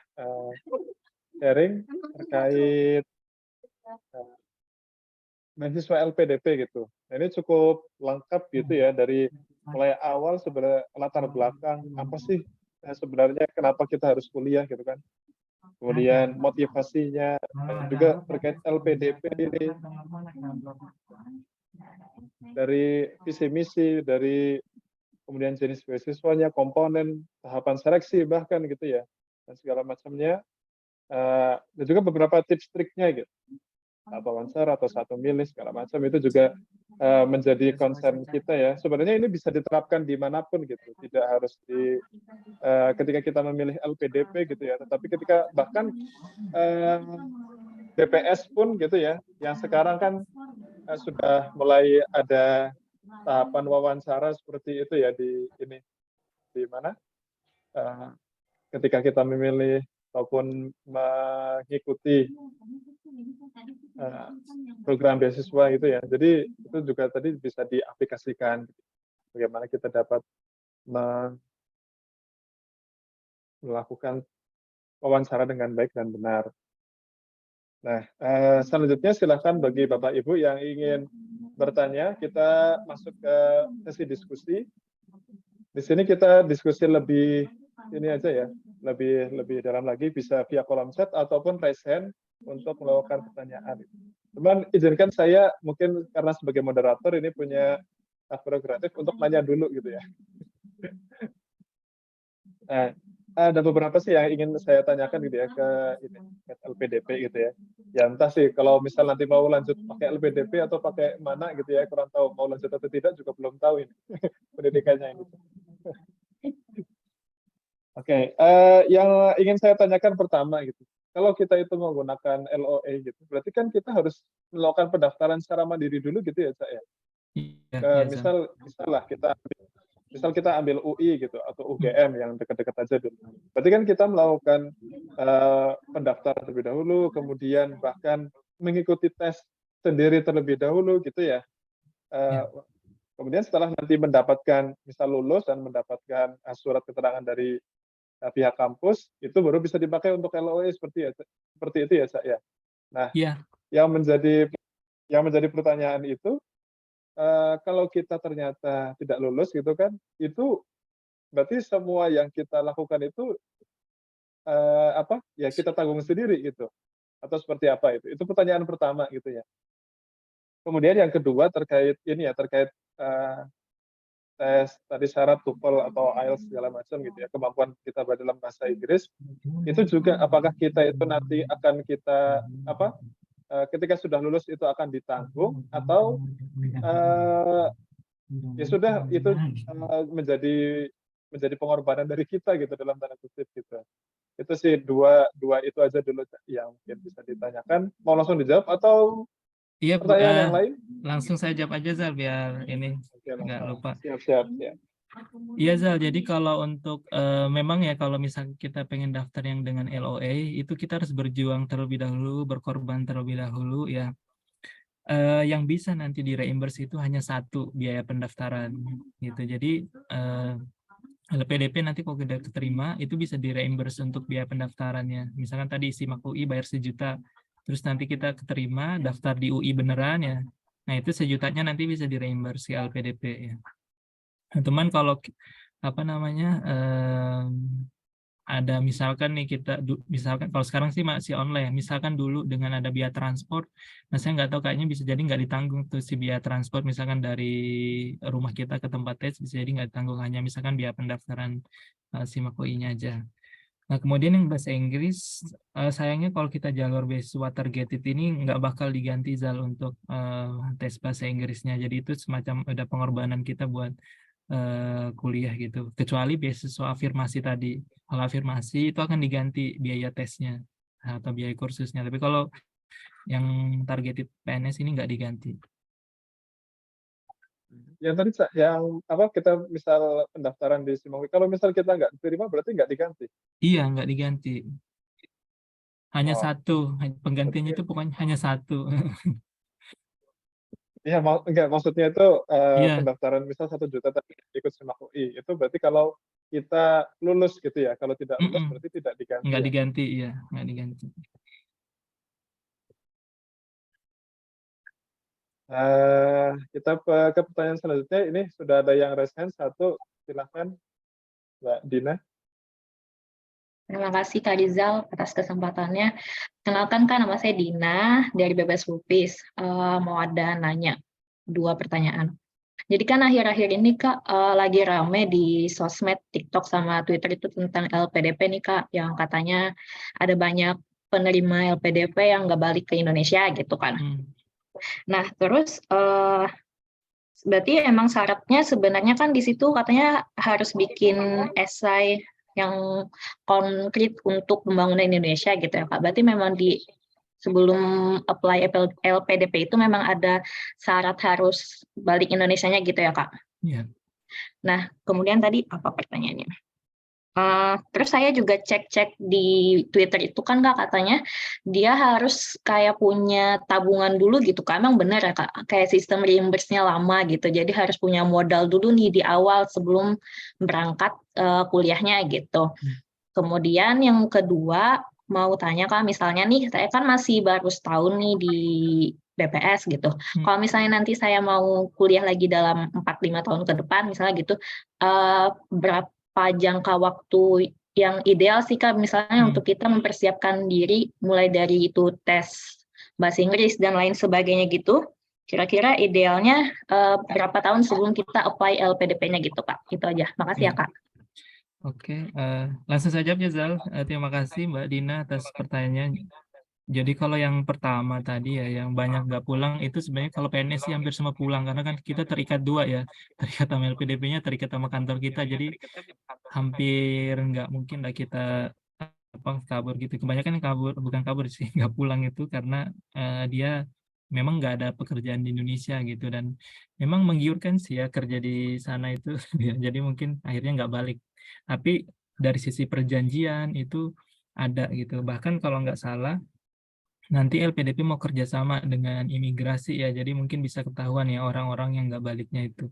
sharing terkait mahasiswa LPDP gitu. Nah, ini cukup lengkap gitu ya, dari mulai awal sebenarnya latar belakang apa sih sebenarnya kenapa kita harus kuliah gitu kan. Kemudian motivasinya, juga terkait LPDP ini dari visi misi, dari kemudian jenis beasiswanya, komponen, tahapan seleksi bahkan gitu ya, dan segala macamnya. Dan juga beberapa tips triknya gitu, wawancara atau satu milih segala macam itu juga menjadi concern kita ya. Sebenarnya ini bisa diterapkan dimanapun gitu, tidak harus ketika kita memilih LPDP gitu ya, tetapi ketika bahkan BPS pun gitu ya, yang sekarang kan sudah mulai ada tahapan wawancara seperti itu ya di mana ketika kita memilih ataupun mengikuti program beasiswa gitu ya. Jadi itu juga tadi bisa diaplikasikan bagaimana kita dapat melakukan wawancara dengan baik dan benar. Nah, selanjutnya silakan bagi Bapak Ibu yang ingin bertanya, kita masuk ke sesi diskusi. Di sini kita diskusi lebih ini aja ya, lebih dalam lagi, bisa via kolom chat ataupun raise hand untuk melakukan pertanyaan. Cuman izinkan saya mungkin karena sebagai moderator ini punya hak prerogatif untuk nanya dulu gitu ya. Nah, ada beberapa sih yang ingin saya tanyakan gitu ya ke ini, ke LPDP gitu ya. Ya entah sih kalau misal nanti mau lanjut pakai LPDP atau pakai mana gitu ya, kurang tahu mau lanjut atau tidak juga belum tahu ini pendidikannya ini. Oke, yang ingin saya tanyakan pertama gitu, kalau kita itu menggunakan LOA gitu, berarti kan kita harus melakukan pendaftaran secara mandiri dulu gitu ya, Cak ya? Iya, iya, Zal. Misal kita ambil UI gitu atau UGM yang dekat-dekat aja dulu. Berarti kan kita melakukan pendaftaran terlebih dahulu, kemudian bahkan mengikuti tes sendiri terlebih dahulu gitu ya. Ya. Kemudian setelah nanti mendapatkan misal lulus dan mendapatkan surat keterangan dari pihak kampus, itu baru bisa dipakai untuk LOE seperti itu ya, Cak ya. Nah, Iya. yang menjadi pertanyaan itu, kalau kita ternyata tidak lulus gitu kan, itu berarti semua yang kita lakukan itu ya kita tanggung sendiri gitu, atau seperti apa itu? Itu pertanyaan pertama gitu ya. Kemudian yang kedua terkait ini ya, terkait tes tadi syarat TOEFL atau IELTS segala macam gitu ya, kemampuan kita dalam bahasa Inggris, itu juga apakah kita itu nanti akan kita ketika sudah lulus itu akan ditanggung atau ya sudah itu menjadi pengorbanan dari kita gitu dalam tanda kutip gitu. Itu sih dua itu aja dulu yang mungkin bisa ditanyakan. Mau langsung dijawab atau Iya, pertanyaan yang lain? langsung saya jawab aja, Zal, biar ini Oke, nggak langsung. lupa. Siap. Iya, Zal, jadi kalau untuk memang ya kalau misalnya kita pengen daftar yang dengan LOA, itu kita harus berjuang terlebih dahulu, berkorban terlebih dahulu ya. Yang bisa nanti di reimburse itu hanya satu biaya pendaftaran gitu. Jadi LPDP nanti kalau kita keterima itu bisa di reimburse untuk biaya pendaftarannya. Misalkan tadi SIMAK UI bayar 1 juta, terus nanti kita keterima daftar di UI beneran ya. Nah itu 1 jutanya nanti bisa di reimburse ke LPDP ya. Nah, teman kalau apa namanya ada misalkan nih kita misalkan kalau sekarang sih masih online, misalkan dulu dengan ada biaya transport, nah saya nggak tahu kayaknya bisa jadi nggak ditanggung tuh si biaya transport misalkan dari rumah kita ke tempat tes bisa jadi nggak ditanggung, hanya misalkan biaya pendaftaran SIMAK UI-nya aja. Nah kemudian yang bahasa Inggris sayangnya kalau kita jalur beasiswa targeted ini nggak bakal diganti, Zal, untuk tes bahasa Inggrisnya, jadi itu semacam ada pengorbanan kita buat kuliah gitu, kecuali beasiswa afirmasi tadi. Kalau afirmasi itu akan diganti biaya tesnya atau biaya kursusnya, tapi kalau yang targeted PNS ini nggak diganti. Yang tadi yang kita misal pendaftaran di SIMAK, kalau misal kita nggak diterima berarti nggak diganti? Iya, nggak diganti. Hanya Oh, satu, penggantinya itu pokoknya hanya satu. iya, enggak, maksudnya itu Iya, pendaftaran misal 1 juta tadi ikut SIMAK UI, itu berarti kalau kita lulus gitu ya, kalau tidak lulus berarti tidak diganti nggak ya? diganti, iya, nggak diganti. Kita ke pertanyaan selanjutnya, ini sudah ada yang raise hand, satu, silahkan Mbak Dina. Terima kasih Kak Rizal atas kesempatannya. Kenalkan Kak, nama saya Dina dari BPS Lupis. Mau ada nanya 2 pertanyaan. Jadi kan akhir-akhir ini Kak lagi rame di sosmed, TikTok sama Twitter itu tentang LPDP nih Kak, yang katanya ada banyak penerima LPDP yang nggak balik ke Indonesia gitu kan. Nah terus berarti emang syaratnya sebenarnya kan di situ katanya harus bikin esai yang konkret untuk pembangunan Indonesia gitu ya Kak. Berarti memang sebelum apply LPDP itu memang ada syarat harus balik Indonesianya gitu ya Kak? Iya. Nah, kemudian tadi apa pertanyaannya? Terus saya juga cek-cek di Twitter itu kan Kak, katanya dia harus kayak punya tabungan dulu gitu Kak. Emang benar ya Kak? Kayak sistem reimburse-nya lama gitu. Jadi harus punya modal dulu nih di awal sebelum berangkat kuliahnya gitu. Kemudian yang kedua, mau tanya Kak, misalnya nih saya kan masih baru setahun nih di BPS gitu. Kalau misalnya nanti saya mau kuliah lagi dalam 4-5 tahun ke depan misalnya gitu, berapa jangka waktu yang ideal sih Kak misalnya untuk kita mempersiapkan diri mulai dari itu tes bahasa Inggris dan lain sebagainya gitu. Kira-kira idealnya berapa tahun sebelum kita apply LPDP-nya gitu Kak. Itu aja. Makasih ya Kak. Oke, langsung saja Zal. Terima kasih Mbak Dina atas pertanyaannya. Jadi kalau yang pertama tadi ya, yang banyak nggak pulang itu sebenarnya kalau PNS sih hampir semua pulang karena kan kita terikat dua ya, terikat sama LPDP-nya, terikat sama kantor kita. Jadi hampir nggak mungkin lah kita apa kabur gitu. Kebanyakan yang kabur, bukan kabur sih, nggak pulang itu karena dia memang nggak ada pekerjaan di Indonesia gitu dan memang menggiurkan sih ya kerja di sana itu. Ya, jadi mungkin akhirnya nggak balik. Tapi dari sisi perjanjian itu ada gitu. Bahkan kalau nggak salah nanti LPDP mau kerjasama dengan imigrasi ya, jadi mungkin bisa ketahuan ya orang-orang yang nggak baliknya itu.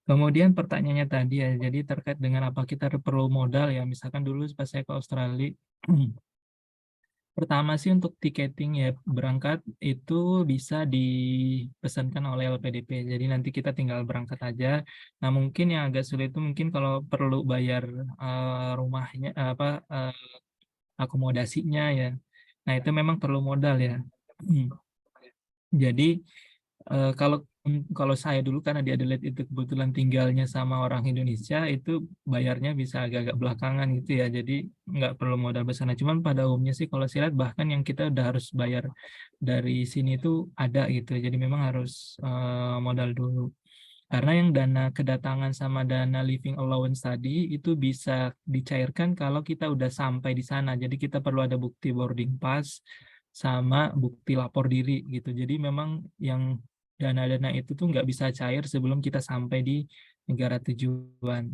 Kemudian pertanyaannya tadi ya, jadi terkait dengan apa kita perlu modal ya, misalkan dulu pas saya ke Australia, pertama sih untuk tiketing ya berangkat itu bisa dipesankan oleh LPDP, jadi nanti kita tinggal berangkat aja. Nah mungkin yang agak sulit itu mungkin kalau perlu bayar rumahnya, akomodasinya ya, nah itu memang perlu modal ya. Jadi kalau saya dulu karena di Adelaide itu kebetulan tinggalnya sama orang Indonesia itu bayarnya bisa agak-agak belakangan gitu ya, jadi nggak perlu modal besar. Nah, cuman pada umumnya sih kalau saya lihat bahkan yang kita udah harus bayar dari sini itu ada gitu, jadi memang harus modal dulu. Karena yang dana kedatangan sama dana living allowance tadi itu bisa dicairkan kalau kita udah sampai di sana. Jadi kita perlu ada bukti boarding pass sama bukti lapor diri gitu. Jadi memang yang dana-dana itu tuh nggak bisa cair sebelum kita sampai di negara tujuan.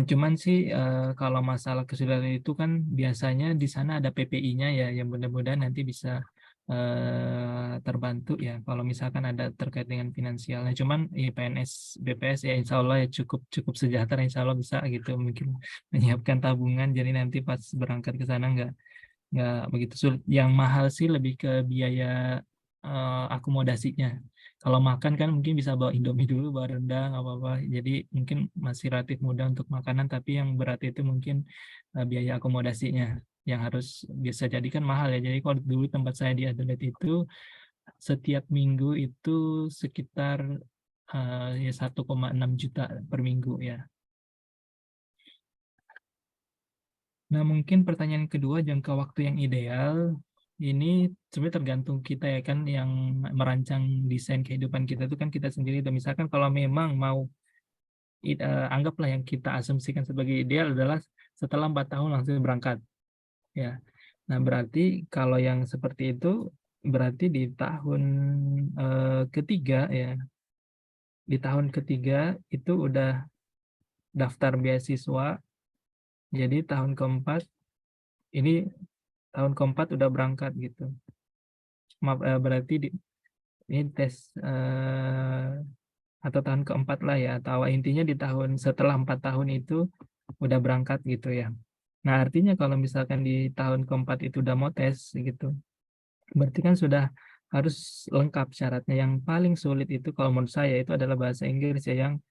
Cuman sih kalau masalah kesulitan itu kan biasanya di sana ada PPI-nya ya, yang mudah-mudahan nanti bisa terbantu ya kalau misalkan ada terkait dengan finansial. Nah, cuman PNS BPS ya insya Allah ya cukup cukup sejahtera, insya Allah bisa gitu mungkin menyiapkan tabungan jadi nanti pas berangkat ke sana nggak begitu sulit. Yang mahal sih lebih ke biaya akomodasinya. Kalau makan kan mungkin bisa bawa Indomie dulu, bawa rendang, apa-apa. Jadi mungkin masih relatif mudah untuk makanan, tapi yang berat itu mungkin biaya akomodasinya yang harus bisa jadi kan mahal ya. Jadi kalau dulu tempat saya di Adelaide itu setiap minggu itu sekitar ya 1,6 juta per minggu ya. Nah, mungkin pertanyaan kedua, jangka waktu yang ideal, ini sebenarnya tergantung kita ya kan, yang merancang desain kehidupan kita itu kan kita sendiri. Dan misalkan kalau memang mau, anggaplah yang kita asumsikan sebagai ideal adalah setelah 4 tahun langsung berangkat. Ya, nah berarti kalau yang seperti itu, berarti di tahun ketiga ya, di tahun ketiga itu udah daftar beasiswa, jadi tahun keempat, ini tahun keempat udah berangkat gitu. Maaf, berarti ini tes atau tahun keempat lah ya, atau intinya di tahun setelah 4 tahun itu udah berangkat gitu ya. Nah artinya kalau misalkan di tahun keempat itu udah mau tes gitu, berarti kan sudah harus lengkap syaratnya. Yang paling sulit itu kalau menurut saya itu adalah bahasa Inggris ya, yang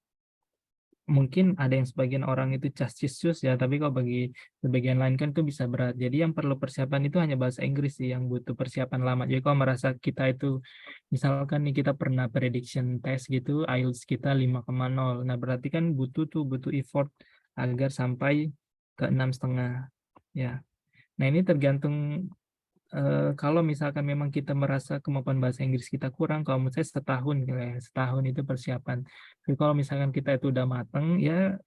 mungkin ada yang sebagian orang itu cus ya, tapi kalau bagi sebagian lain kan itu bisa berat. Jadi yang perlu persiapan itu hanya bahasa Inggris sih yang butuh persiapan lama. Jadi kalau merasa kita itu, misalkan nih kita pernah prediction test gitu, IELTS kita 5,0. Nah berarti kan butuh effort agar sampai ke 6,5 ya. Nah ini tergantung kalau misalkan memang kita merasa kemampuan bahasa Inggris kita kurang, kalau menurut saya setahun gitu ya, setahun itu persiapan. Tapi kalau misalkan kita itu udah mateng, ya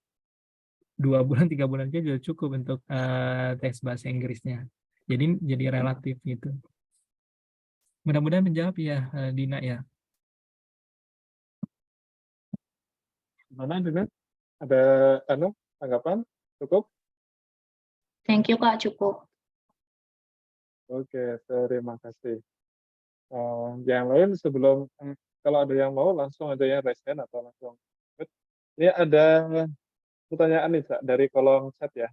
2 bulan 3 bulan aja sudah cukup untuk tes bahasa Inggrisnya. Jadi relatif gitu. Mudah-mudahan menjawab ya Dina ya. Mana Dina? Ada tanggapan? Cukup? Thank you Kak, cukup. Oke, terima kasih. Yang lain sebelum kalau ada yang mau langsung aja ya raise hand atau langsung. Ini ada pertanyaan nih Kak, dari kolom chat ya.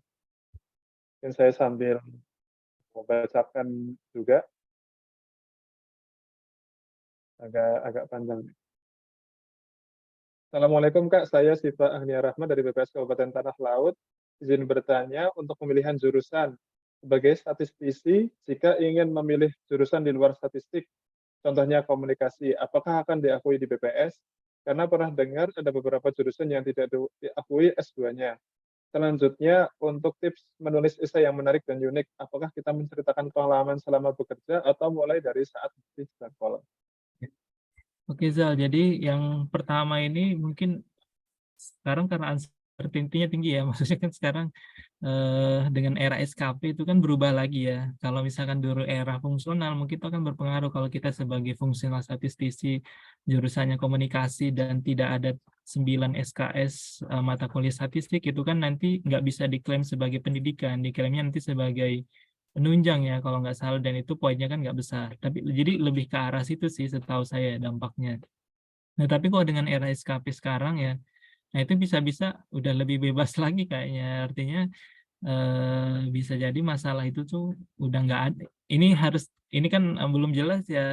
Mungkin saya sambil membacakan juga. Agak panjang. Assalamualaikum Kak, saya Siva Ahnia Rahma dari BPS Kabupaten Tanah Laut. Izin bertanya untuk pemilihan jurusan. Sebagai statistisi, jika ingin memilih jurusan di luar statistik, contohnya komunikasi, apakah akan diakui di BPS? Karena pernah dengar ada beberapa jurusan yang tidak diakui S2-nya. Selanjutnya, untuk tips menulis esai yang menarik dan unik, apakah kita menceritakan pengalaman selama bekerja atau mulai dari saat di sekolah? Oke Zal, jadi yang pertama ini mungkin sekarang karena uncertainty-nya tinggi ya, maksudnya kan sekarang dengan era SKP itu kan berubah lagi ya. Kalau misalkan dulu era fungsional mungkin itu akan berpengaruh kalau kita sebagai fungsional statistisi jurusannya komunikasi dan tidak ada 9 SKS mata kuliah statistik itu kan nanti nggak bisa diklaim sebagai pendidikan, diklaimnya nanti sebagai penunjang ya kalau nggak salah, dan itu poinnya kan nggak besar. Tapi jadi lebih ke arah situ sih setahu saya dampaknya. Nah tapi kalau dengan era SKP sekarang ya, nah itu bisa-bisa udah lebih bebas lagi kayaknya. Artinya bisa jadi masalah itu tuh udah nggak ada. Ini kan belum jelas ya,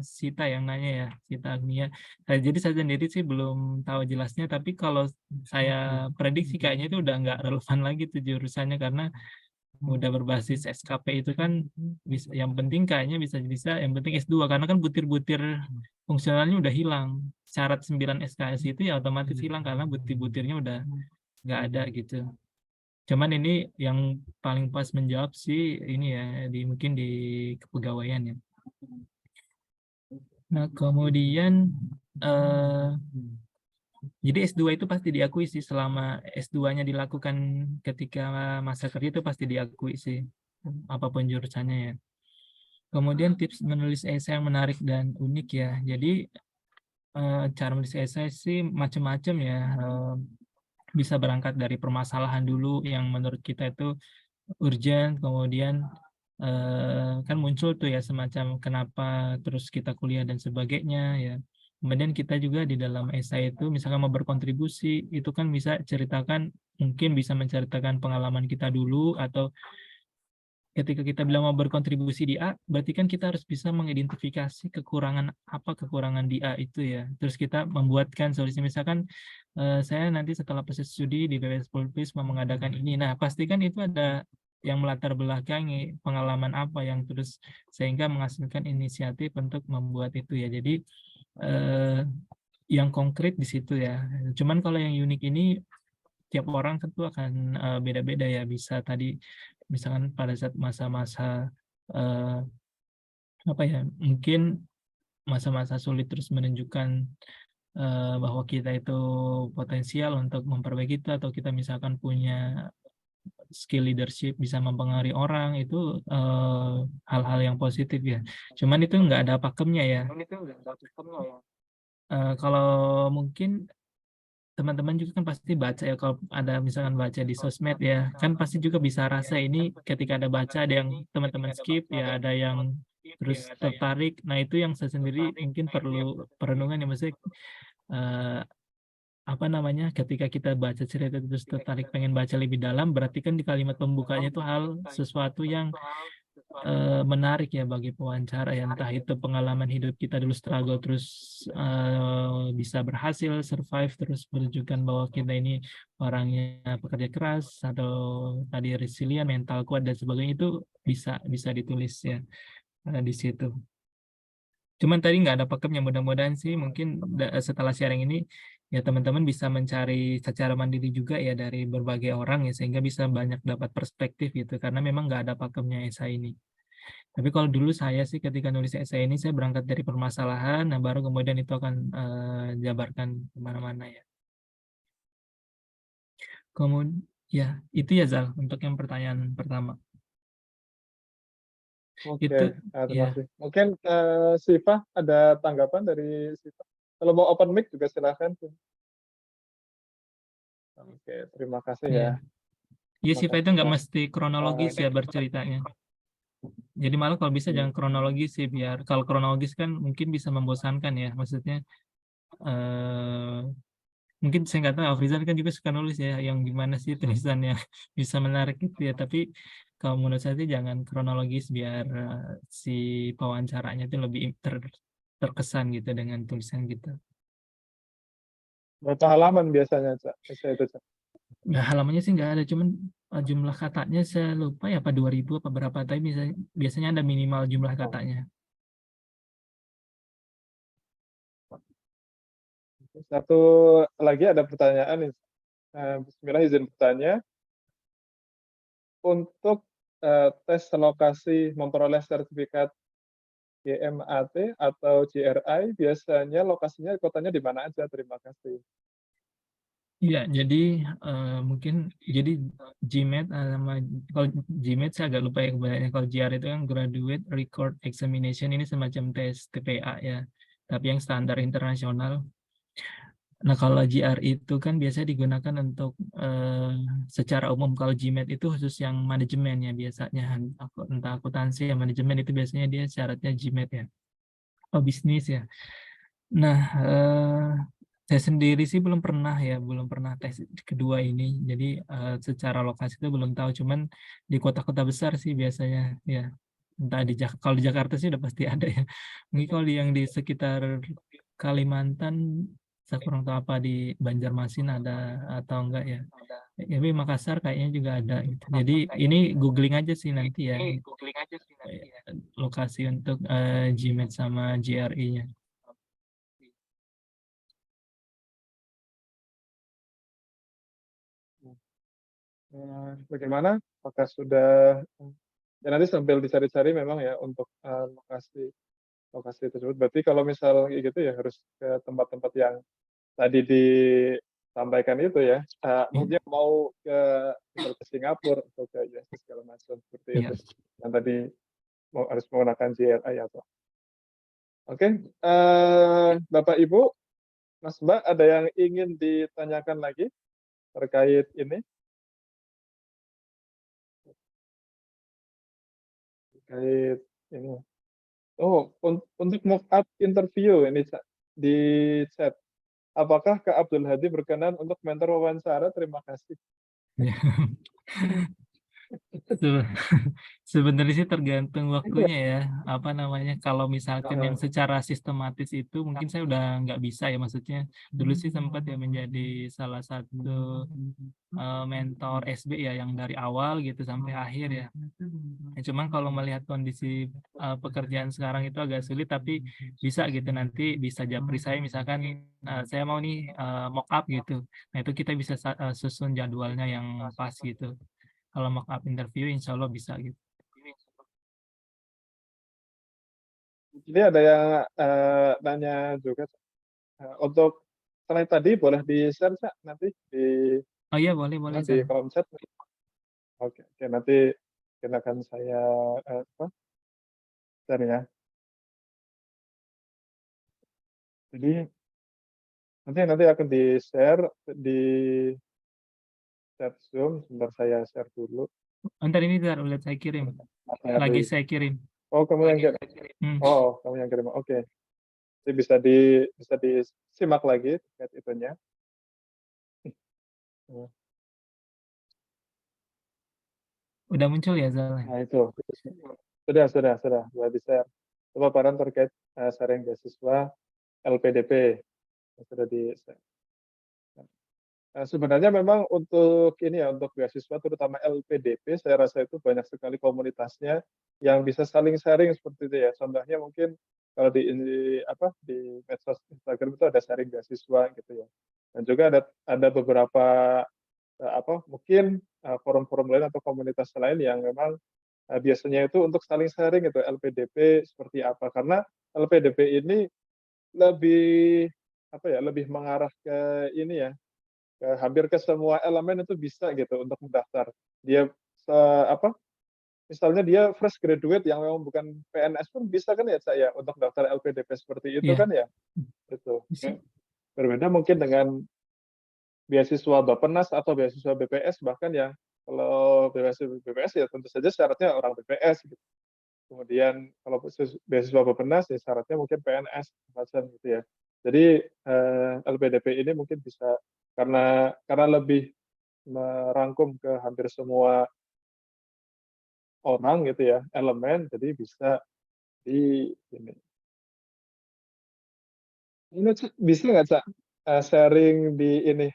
Sita yang nanya ya, Sita Agnia. Jadi saya sendiri sih belum tahu jelasnya, tapi kalau saya prediksi kayaknya itu udah nggak relevan lagi tuh jurusannya karena udah berbasis SKP itu kan yang penting kayaknya bisa yang penting S2 karena kan butir-butir fungsionalnya udah hilang. Syarat 9 SKS itu ya otomatis hilang karena butir-butirnya udah nggak ada gitu. Cuman ini yang paling pas menjawab sih ini ya mungkin di kepegawaian ya. Nah kemudian jadi S2 itu pasti diakui sih selama S2-nya dilakukan ketika masa kerja itu pasti diakui sih apapun jurusannya ya. Kemudian tips menulis esai yang menarik dan unik ya. Jadi cara menulis esai sih macam-macam ya. Bisa berangkat dari permasalahan dulu yang menurut kita itu urgent, kemudian kan muncul tuh ya semacam kenapa terus kita kuliah dan sebagainya ya. Kemudian kita juga di dalam esai itu misalkan mau berkontribusi itu kan bisa ceritakan, mungkin bisa menceritakan pengalaman kita dulu, atau ketika kita bilang mau berkontribusi di A, berarti kan kita harus bisa mengidentifikasi kekurangan di A itu ya. Terus kita membuatkan solusi, misalkan saya nanti setelah proses studi di BPS Pulpis mau mengadakan ini. Nah, pastikan itu ada yang melatar belakangi pengalaman apa yang terus sehingga menghasilkan inisiatif untuk membuat itu ya. Jadi yang konkret di situ ya. Cuman kalau yang unik ini tiap orang tentu akan beda-beda ya. Bisa tadi misalkan pada saat masa-masa apa ya, mungkin masa-masa sulit terus menunjukkan bahwa kita itu potensial untuk memperbaiki itu, atau kita misalkan punya skill leadership bisa mempengaruhi orang, itu hal-hal yang positif ya. Cuman itu nggak ada pakemnya ya. Kalau mungkin teman-teman juga kan pasti baca ya, kalau ada misalkan baca di sosmed ya, kan pasti juga bisa rasa ini ketika ada baca ada yang teman-teman skip ya, ada yang terus tertarik. Nah itu yang saya sendiri mungkin perlu perenungan ya, maksudnya apa namanya, ketika kita baca cerita terus tertarik pengen baca lebih dalam, berarti kan di kalimat pembukanya itu sesuatu yang menarik ya bagi pewawancara ya, entah itu pengalaman hidup kita dulu struggle terus bisa berhasil survive, terus menunjukkan bahwa kita ini orangnya pekerja keras, atau tadi resilient, mental kuat dan sebagainya, itu bisa ditulis ya di situ. Cuman tadi nggak ada pakemnya, mudah-mudahan sih mungkin setelah sharing ini ya teman-teman bisa mencari secara mandiri juga ya dari berbagai orang ya, sehingga bisa banyak dapat perspektif gitu, karena memang nggak ada pakemnya esai ini. Tapi kalau dulu saya sih ketika nulis esai ini saya berangkat dari permasalahan, nah baru kemudian itu akan jabarkan kemana-mana ya. Kemudian ya itu ya Zal untuk yang pertanyaan pertama. Oke, Itu terima ya. kasih. Mungkin Siva ada tanggapan dari Siva? Kalau mau open mic juga silahkan. Oke, terima kasih ya. Iya Terima sih, Pak, itu kasih, nggak Pak. mesti kronologis ya berceritanya. Jadi malah kalau bisa jangan kronologis sih, biar kalau kronologis kan mungkin bisa membosankan ya. Maksudnya mungkin saya nggak tahu, Afrizan kan juga suka nulis ya, yang gimana sih tulisannya bisa menarik gitu ya. Tapi kalau menurut saya sih jangan kronologis, biar si pewawancaranya itu lebih terkesan gitu dengan tulisan gitu. Berapa halaman biasanya, Cak? Esai itu, Cak? Nggak, halamannya sih nggak ada, cuman jumlah katanya saya lupa ya, apa 2000 apa berapa, tapi biasanya ada minimal jumlah katanya. satu lagi ada pertanyaan nih. Bismillah izin bertanya. Untuk tes lokasi memperoleh sertifikat GMAT atau GRI, biasanya lokasinya kotanya di mana aja? Terima kasih. Iya, jadi mungkin jadi GMAT sama kalau GMAT saya agak lupa ya kebanyakan. Kalau GR itu kan Graduate Record Examination, ini semacam tes TPA ya, tapi yang standar internasional. Nah, kalau GR itu kan biasanya digunakan untuk secara umum. Kalau GMAT itu khusus yang manajemen ya biasanya, entah akuntansi ya manajemen, itu biasanya dia syaratnya GMAT ya, oh bisnis ya. Nah, saya sendiri sih belum pernah tes kedua ini. Jadi secara lokasi itu belum tahu. Cuman di kota-kota besar sih biasanya ya. Entah kalau di Jakarta sih udah pasti ada ya. Mungkin kalau yang di sekitar Kalimantan, saya kurang tahu apa di Banjarmasin ada atau enggak ya. Tapi Makassar kayaknya juga ada gitu. Jadi ini googling aja sih nanti ya. Lokasi untuk GMAT sama GRI-nya. Bagaimana? Apakah sudah ya nanti sambil dicari-cari memang ya untuk lokasi tersebut. Berarti kalau misal kayak gitu ya harus ke tempat-tempat yang tadi disampaikan itu ya. Mungkin mau ke Singapura atau ke US segala macam seperti itu. Yang tadi harus menggunakan GRI atau. Oke, Bapak Ibu, Mas Mbak, ada yang ingin ditanyakan lagi terkait ini? Terkait ini. Oh, untuk mock up interview ini di chat. Apakah Kak Abdul Hadi berkenan untuk mentor wawancara? Terima kasih. Sebenarnya sih tergantung waktunya ya. Apa namanya? Kalau misalkan yang secara sistematis itu mungkin saya udah nggak bisa ya. Maksudnya dulu sih sempat ya menjadi salah satu mentor SB ya, yang dari awal gitu sampai akhir ya. Cuman kalau melihat kondisi pekerjaan sekarang itu agak sulit, tapi bisa gitu, nanti bisa japri saya misalkan saya mau nih mock up gitu. Nah itu kita bisa susun jadwalnya yang pas gitu. Kalau mock up interview insya Allah bisa gitu. Jadi ada yang nanya juga untuk slide tadi boleh di-share nanti di Oh iya boleh di kolom chat. Oke, nanti akan saya share ya. Jadi nanti akan di-share di chat Zoom. Sebentar saya share dulu. Ntar ini udah saya kirim. Lagi saya kirim. Oh, kamu yang kirim. Oh, kamu yang kirim. Oke. Jadi bisa disimak lagi terkait itunya. Udah muncul ya Zal? Nah itu sudah di-share. Pemaparan terkait sharing beasiswa LPDP sudah di-share. Sebenarnya memang untuk ini ya, untuk beasiswa terutama LPDP, saya rasa itu banyak sekali komunitasnya yang bisa saling sharing seperti itu ya. Contohnya mungkin kalau di medsos Instagram itu ada sharing beasiswa gitu ya. Dan juga ada beberapa mungkin forum-forum lain atau komunitas lain yang memang biasanya itu untuk saling sharing itu LPDP seperti apa. Karena LPDP ini lebih mengarah ke ini ya, hampir ke semua elemen itu bisa gitu untuk mendaftar. Dia misalnya dia fresh graduate yang memang bukan PNS pun bisa kan ya Cak ya untuk daftar LPDP seperti itu kan ya. Itu. Berbeda mungkin dengan beasiswa Bappenas atau beasiswa BPS, bahkan ya kalau beasiswa BPS ya tentu saja syaratnya orang BPS gitu. Kemudian kalau beasiswa Bappenas ya syaratnya mungkin PNS macam gitu ya. Jadi LPDP ini mungkin bisa karena lebih merangkum ke hampir semua orang gitu ya, elemen, jadi bisa di ini. Ini bisa nggak Cak sharing di ini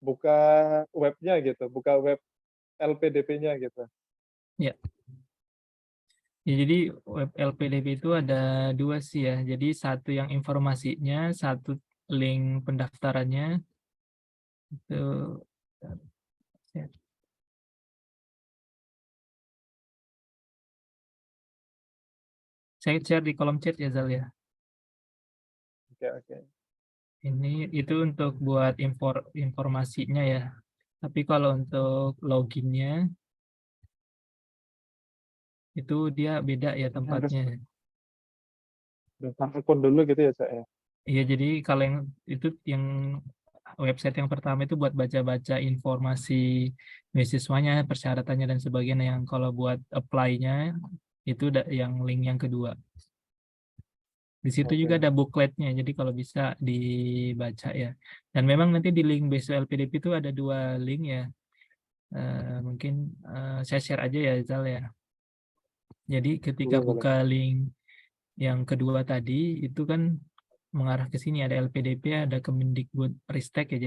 buka webnya gitu, buka web LPDP-nya gitu. Ya. Ya, jadi web LPDP itu ada dua sih ya. Jadi satu yang informasinya, satu link pendaftarannya itu saya share di kolom chat ya Zal ya. Oke. Ini itu untuk buat informasinya ya. Tapi kalau untuk loginnya itu dia beda ya Harus tempatnya. daftar akun dulu gitu ya, Cak ya. Iya, jadi kalau yang itu yang website yang pertama itu buat baca-baca informasi beasiswanya, persyaratannya dan sebagainya. Yang kalau buat apply-nya itu yang link yang kedua. Di situ juga Oke. ada bookletnya, jadi kalau bisa dibaca ya. Dan memang nanti di link beasiswa LPDP itu ada 2 link ya. Mungkin saya share aja ya Zal ya. Jadi ketika Boleh. buka link yang kedua tadi itu kan mengarah ke sini, ada LPDP, ada Kemendikbud Ristek ya.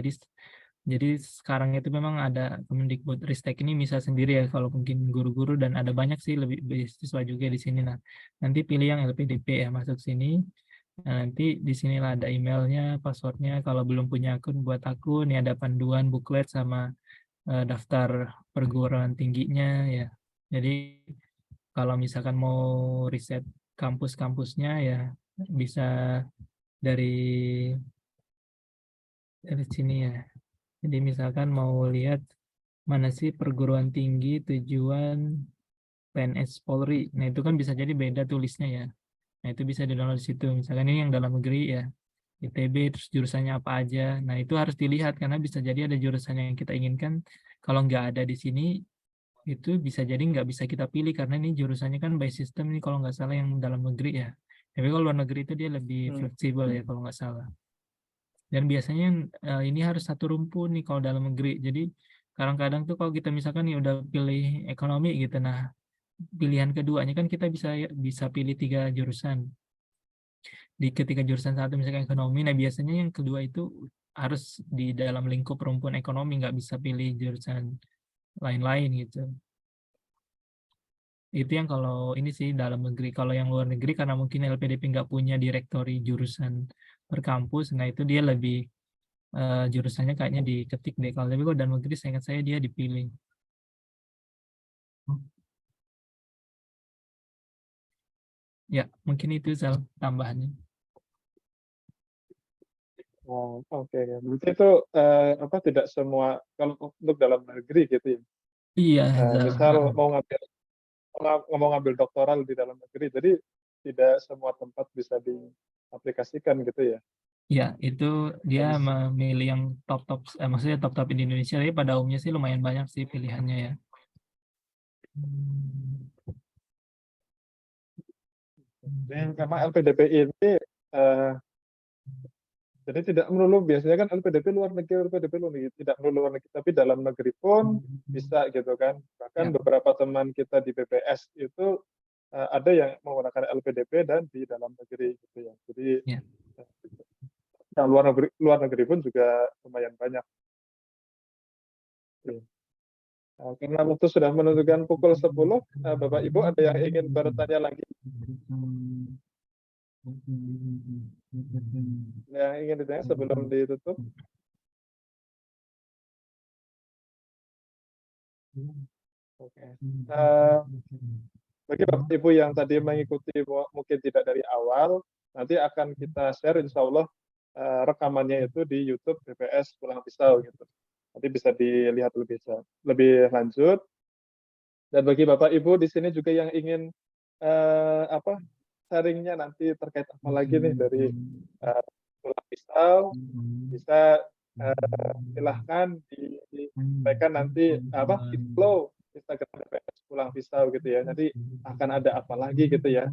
Jadi sekarang itu memang ada Kemendikbud Ristek ini bisa sendiri ya kalau mungkin guru-guru, dan ada banyak sih lebih beasiswa juga di sini. Nah, nanti pilih yang LPDP ya, masuk sini. Nah, nanti di sinilah ada emailnya, passwordnya. Kalau belum punya akun, buat akun. Ya, ada panduan, buklet, sama daftar perguruan tingginya ya. Jadi kalau misalkan mau riset kampus-kampusnya ya bisa dari sini ya. Jadi misalkan mau lihat mana sih perguruan tinggi tujuan PNS Polri. Nah, itu kan bisa jadi beda tulisnya ya. Nah, itu bisa di-download di situ. Misalkan ini yang dalam negeri ya, ITB, terus jurusannya apa aja. Nah, itu harus dilihat karena bisa jadi ada jurusan yang kita inginkan. Kalau nggak ada di sini, itu bisa jadi nggak bisa kita pilih karena ini jurusannya kan by system nih kalau nggak salah yang dalam negeri ya. Tapi kalau luar negeri itu dia lebih fleksibel ya kalau nggak salah. Dan biasanya ini harus satu rumpun nih kalau dalam negeri. Jadi kadang-kadang tuh kalau kita misalkan nih udah pilih ekonomi gitu, nah pilihan keduanya kan kita bisa pilih 3 jurusan. Di ketika jurusan satu misalkan ekonomi, nah biasanya yang kedua itu harus di dalam lingkup rumpun ekonomi, nggak bisa pilih jurusan lain-lain gitu. Itu yang kalau ini sih dalam negeri. Kalau yang luar negeri karena mungkin LPDP nggak punya direktori jurusan per kampus, nah itu dia lebih jurusannya kayaknya diketik deh. Kalau tapi kalau dalam negeri saya ingat saya dia dipilih. Ya, mungkin itu Zal tambahannya. Oh, oke. Berarti itu tidak semua kalau untuk dalam negeri gitu ya. Iya, Zal. Misal mau ngambil doktoral di dalam negeri, jadi tidak semua tempat bisa diaplikasikan gitu ya. Ya, itu dia Harus. memilih yang top-top, maksudnya top-top di Indonesia, tapi pada umumnya sih lumayan banyak sih pilihannya ya. Jadi memang LPDP ini jadi tidak melulu, biasanya kan LPDP luar negeri tidak melulu luar negeri, tapi dalam negeri pun bisa gitu kan. Bahkan Ya. beberapa teman kita di BPS itu ada yang menggunakan LPDP dan di dalam negeri gitu ya. Jadi Ya. yang luar negeri pun juga lumayan banyak. Karena waktu sudah menunjukkan pukul 10, Bapak Ibu ada yang ingin bertanya lagi? Yang ingin ditanya sebelum ditutup? Oke. Bagi Bapak Ibu yang tadi mengikuti mungkin tidak dari awal, nanti akan kita share insya Allah rekamannya itu di YouTube BPS Pulang Pisau gitu. Nanti bisa dilihat lebih lanjut. Dan bagi Bapak Ibu di sini juga yang ingin sharingnya nanti terkait apa lagi nih dari Pulang Pisau, bisa silahkan disampaikan nanti di follow Instagram BPS Pulang Pisau gitu ya. Nanti akan ada apa lagi gitu ya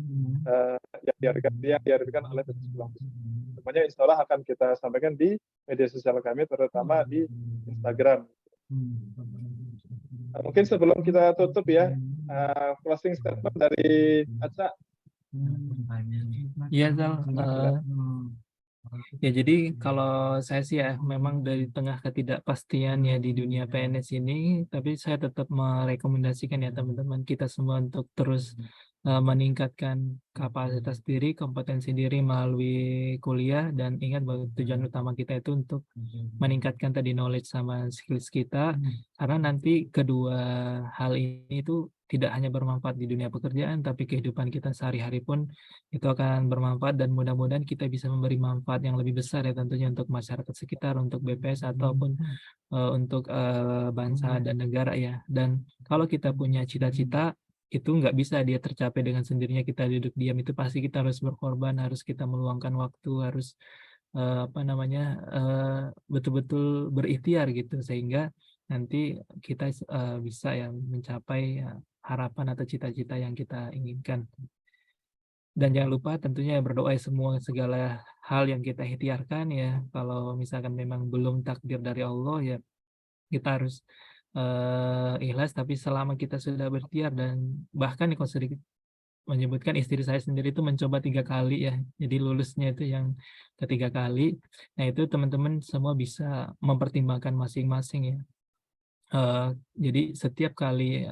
yang dihadirkan oleh BPS Pulang Pisau. Semuanya insya Allah akan kita sampaikan di media sosial kami, terutama di Instagram. Mungkin sebelum kita tutup ya, closing statement dari Aca. Iya, Zal. Ya, jadi kalau saya sih ya memang dari tengah ketidakpastian ya di dunia PNS ini, tapi saya tetap merekomendasikan ya teman-teman kita semua untuk terus meningkatkan kapasitas diri, kompetensi diri melalui kuliah, dan ingat bahwa tujuan utama kita itu untuk meningkatkan tadi knowledge sama skills kita, karena nanti kedua hal ini itu tidak hanya bermanfaat di dunia pekerjaan, tapi kehidupan kita sehari-hari pun itu akan bermanfaat, dan mudah-mudahan kita bisa memberi manfaat yang lebih besar ya tentunya untuk masyarakat sekitar, untuk BPS ataupun untuk bangsa dan negara ya. Dan kalau kita punya cita-cita, itu nggak bisa dia tercapai dengan sendirinya kita duduk diam, itu pasti kita harus berkorban, harus kita meluangkan waktu, harus betul-betul berikhtiar gitu, sehingga nanti kita bisa ya mencapai harapan atau cita-cita yang kita inginkan. Dan jangan lupa tentunya berdoa semua segala hal yang kita ikhtiarkan ya, kalau misalkan memang belum takdir dari Allah ya kita harus ikhlas, tapi selama kita sudah berikhtiar, dan bahkan kalau sedikit menyebutkan istri saya sendiri itu mencoba 3 kali ya, jadi lulusnya itu yang ketiga kali. Nah itu teman-teman semua bisa mempertimbangkan masing-masing ya. Jadi setiap kali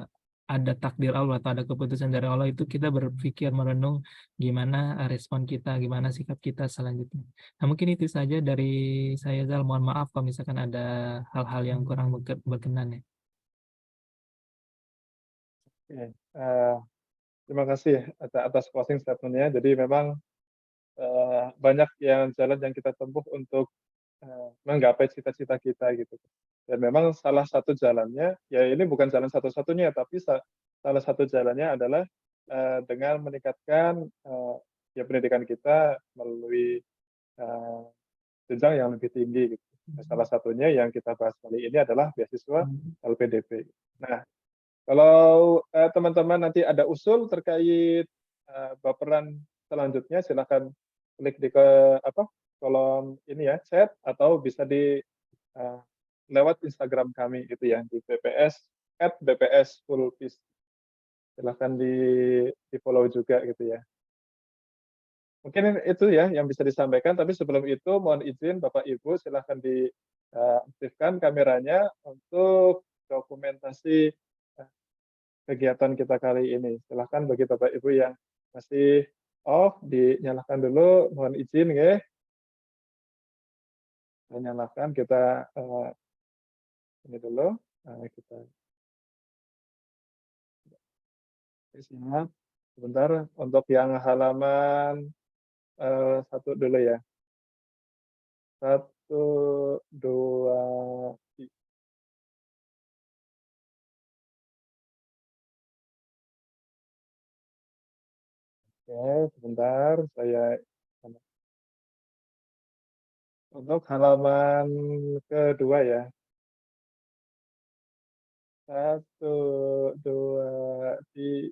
ada takdir Allah atau ada keputusan dari Allah, itu kita berpikir, merenung gimana respon kita, gimana sikap kita selanjutnya. Nah mungkin itu saja dari saya, Zal. Mohon maaf kalau misalkan ada hal-hal yang kurang berkenan ya. Oke, terima kasih atas closing statement-nya. Jadi memang banyak jalan yang kita tempuh untuk menggapai cita-cita kita gitu. Dan memang salah satu jalannya, ya ini bukan jalan satu-satunya, tapi salah satu jalannya adalah dengan meningkatkan ya pendidikan kita melalui jenjang yang lebih tinggi gitu. Nah, salah satunya yang kita bahas kali ini adalah beasiswa LPDP. Nah, kalau teman-teman nanti ada usul terkait baperan selanjutnya, silakan klik di kolom ini ya, chat, atau bisa di lewat Instagram kami gitu ya, di @bps_fullpeace. Silahkan di follow juga gitu ya. Mungkin itu ya yang bisa disampaikan, tapi sebelum itu mohon izin Bapak Ibu silahkan diaktifkan kameranya untuk dokumentasi kegiatan kita kali ini. Silahkan bagi Bapak Ibu yang masih off, dinyalakan dulu, mohon izin ya. Saya nyalakan, kita ini dulu, kita siap. Sebentar, untuk yang halaman 1 dulu ya. 1, 2, 3. Oke, sebentar, saya untuk halaman kedua ya. 1, 2, 3.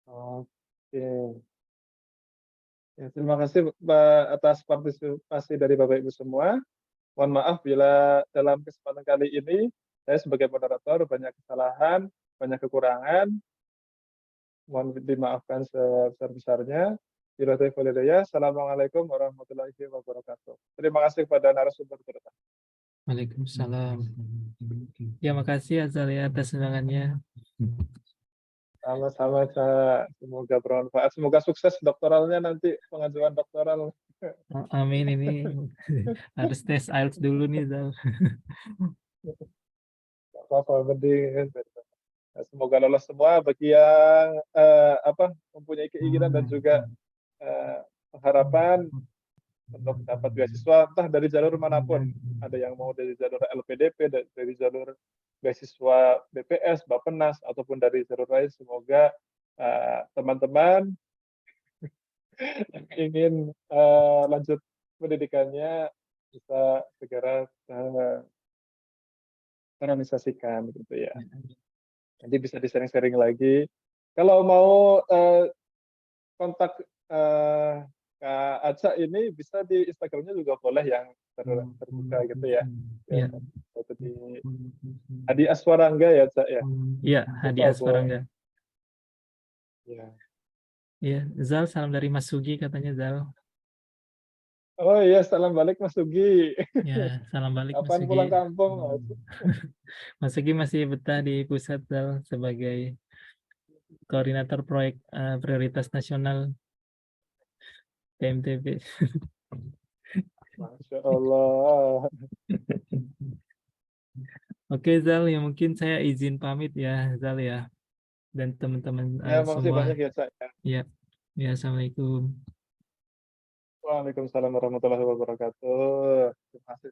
Oke. Ya, terima kasih atas partisipasi dari Bapak Ibu semua. Mohon maaf bila dalam kesempatan kali ini saya sebagai moderator banyak kesalahan, banyak kekurangan. Mohon dimaafkan sebesar-besarnya. Assalamualaikum warahmatullahi wabarakatuh. Terima kasih kepada narasumber kita. Waalaikumsalam. Ya makasih Azal ya atas undangannya. Sama-sama, Kak. Semoga bermanfaat. Semoga sukses doktoralnya nanti, pengajuan doktoral. Amin, ini harus tes IELTS dulu nih Zal. Apa-apa, penting. Semoga lolos semua bagi yang mempunyai keinginan dan juga harapan untuk dapat beasiswa entah dari jalur manapun. Ada yang mau dari jalur LPDP, dari jalur beasiswa BPS, Bappenas, ataupun dari jalur lain. Semoga teman-teman yang ingin lanjut pendidikannya bisa segera terrealisasikan gitu ya. Nanti bisa di-sharing-sharing lagi. Kalau mau kontak Kak Aca ini bisa di Instagramnya juga boleh yang terbuka gitu ya. Iya. Itu di Hadi Aswarangga ya, Cak ya. Iya, Hadi Aswarangga. Ya. Iya, Zal, salam dari Mas Sugi katanya Zal. Oh iya, salam balik Mas Sugi. Ya, salam balik Mas Kapan pulang Sugi. kampung, Mas? Mas Sugi masih betah di pusat Zal, sebagai koordinator proyek prioritas nasional PMTB. Masya Allah. Oke Zal, ya mungkin saya izin pamit ya Zal ya, dan teman-teman Ya, makasih semua. banyak ya, Cak. Ya, ya assalamualaikum. Waalaikumsalam warahmatullahi wabarakatuh. Terima kasih.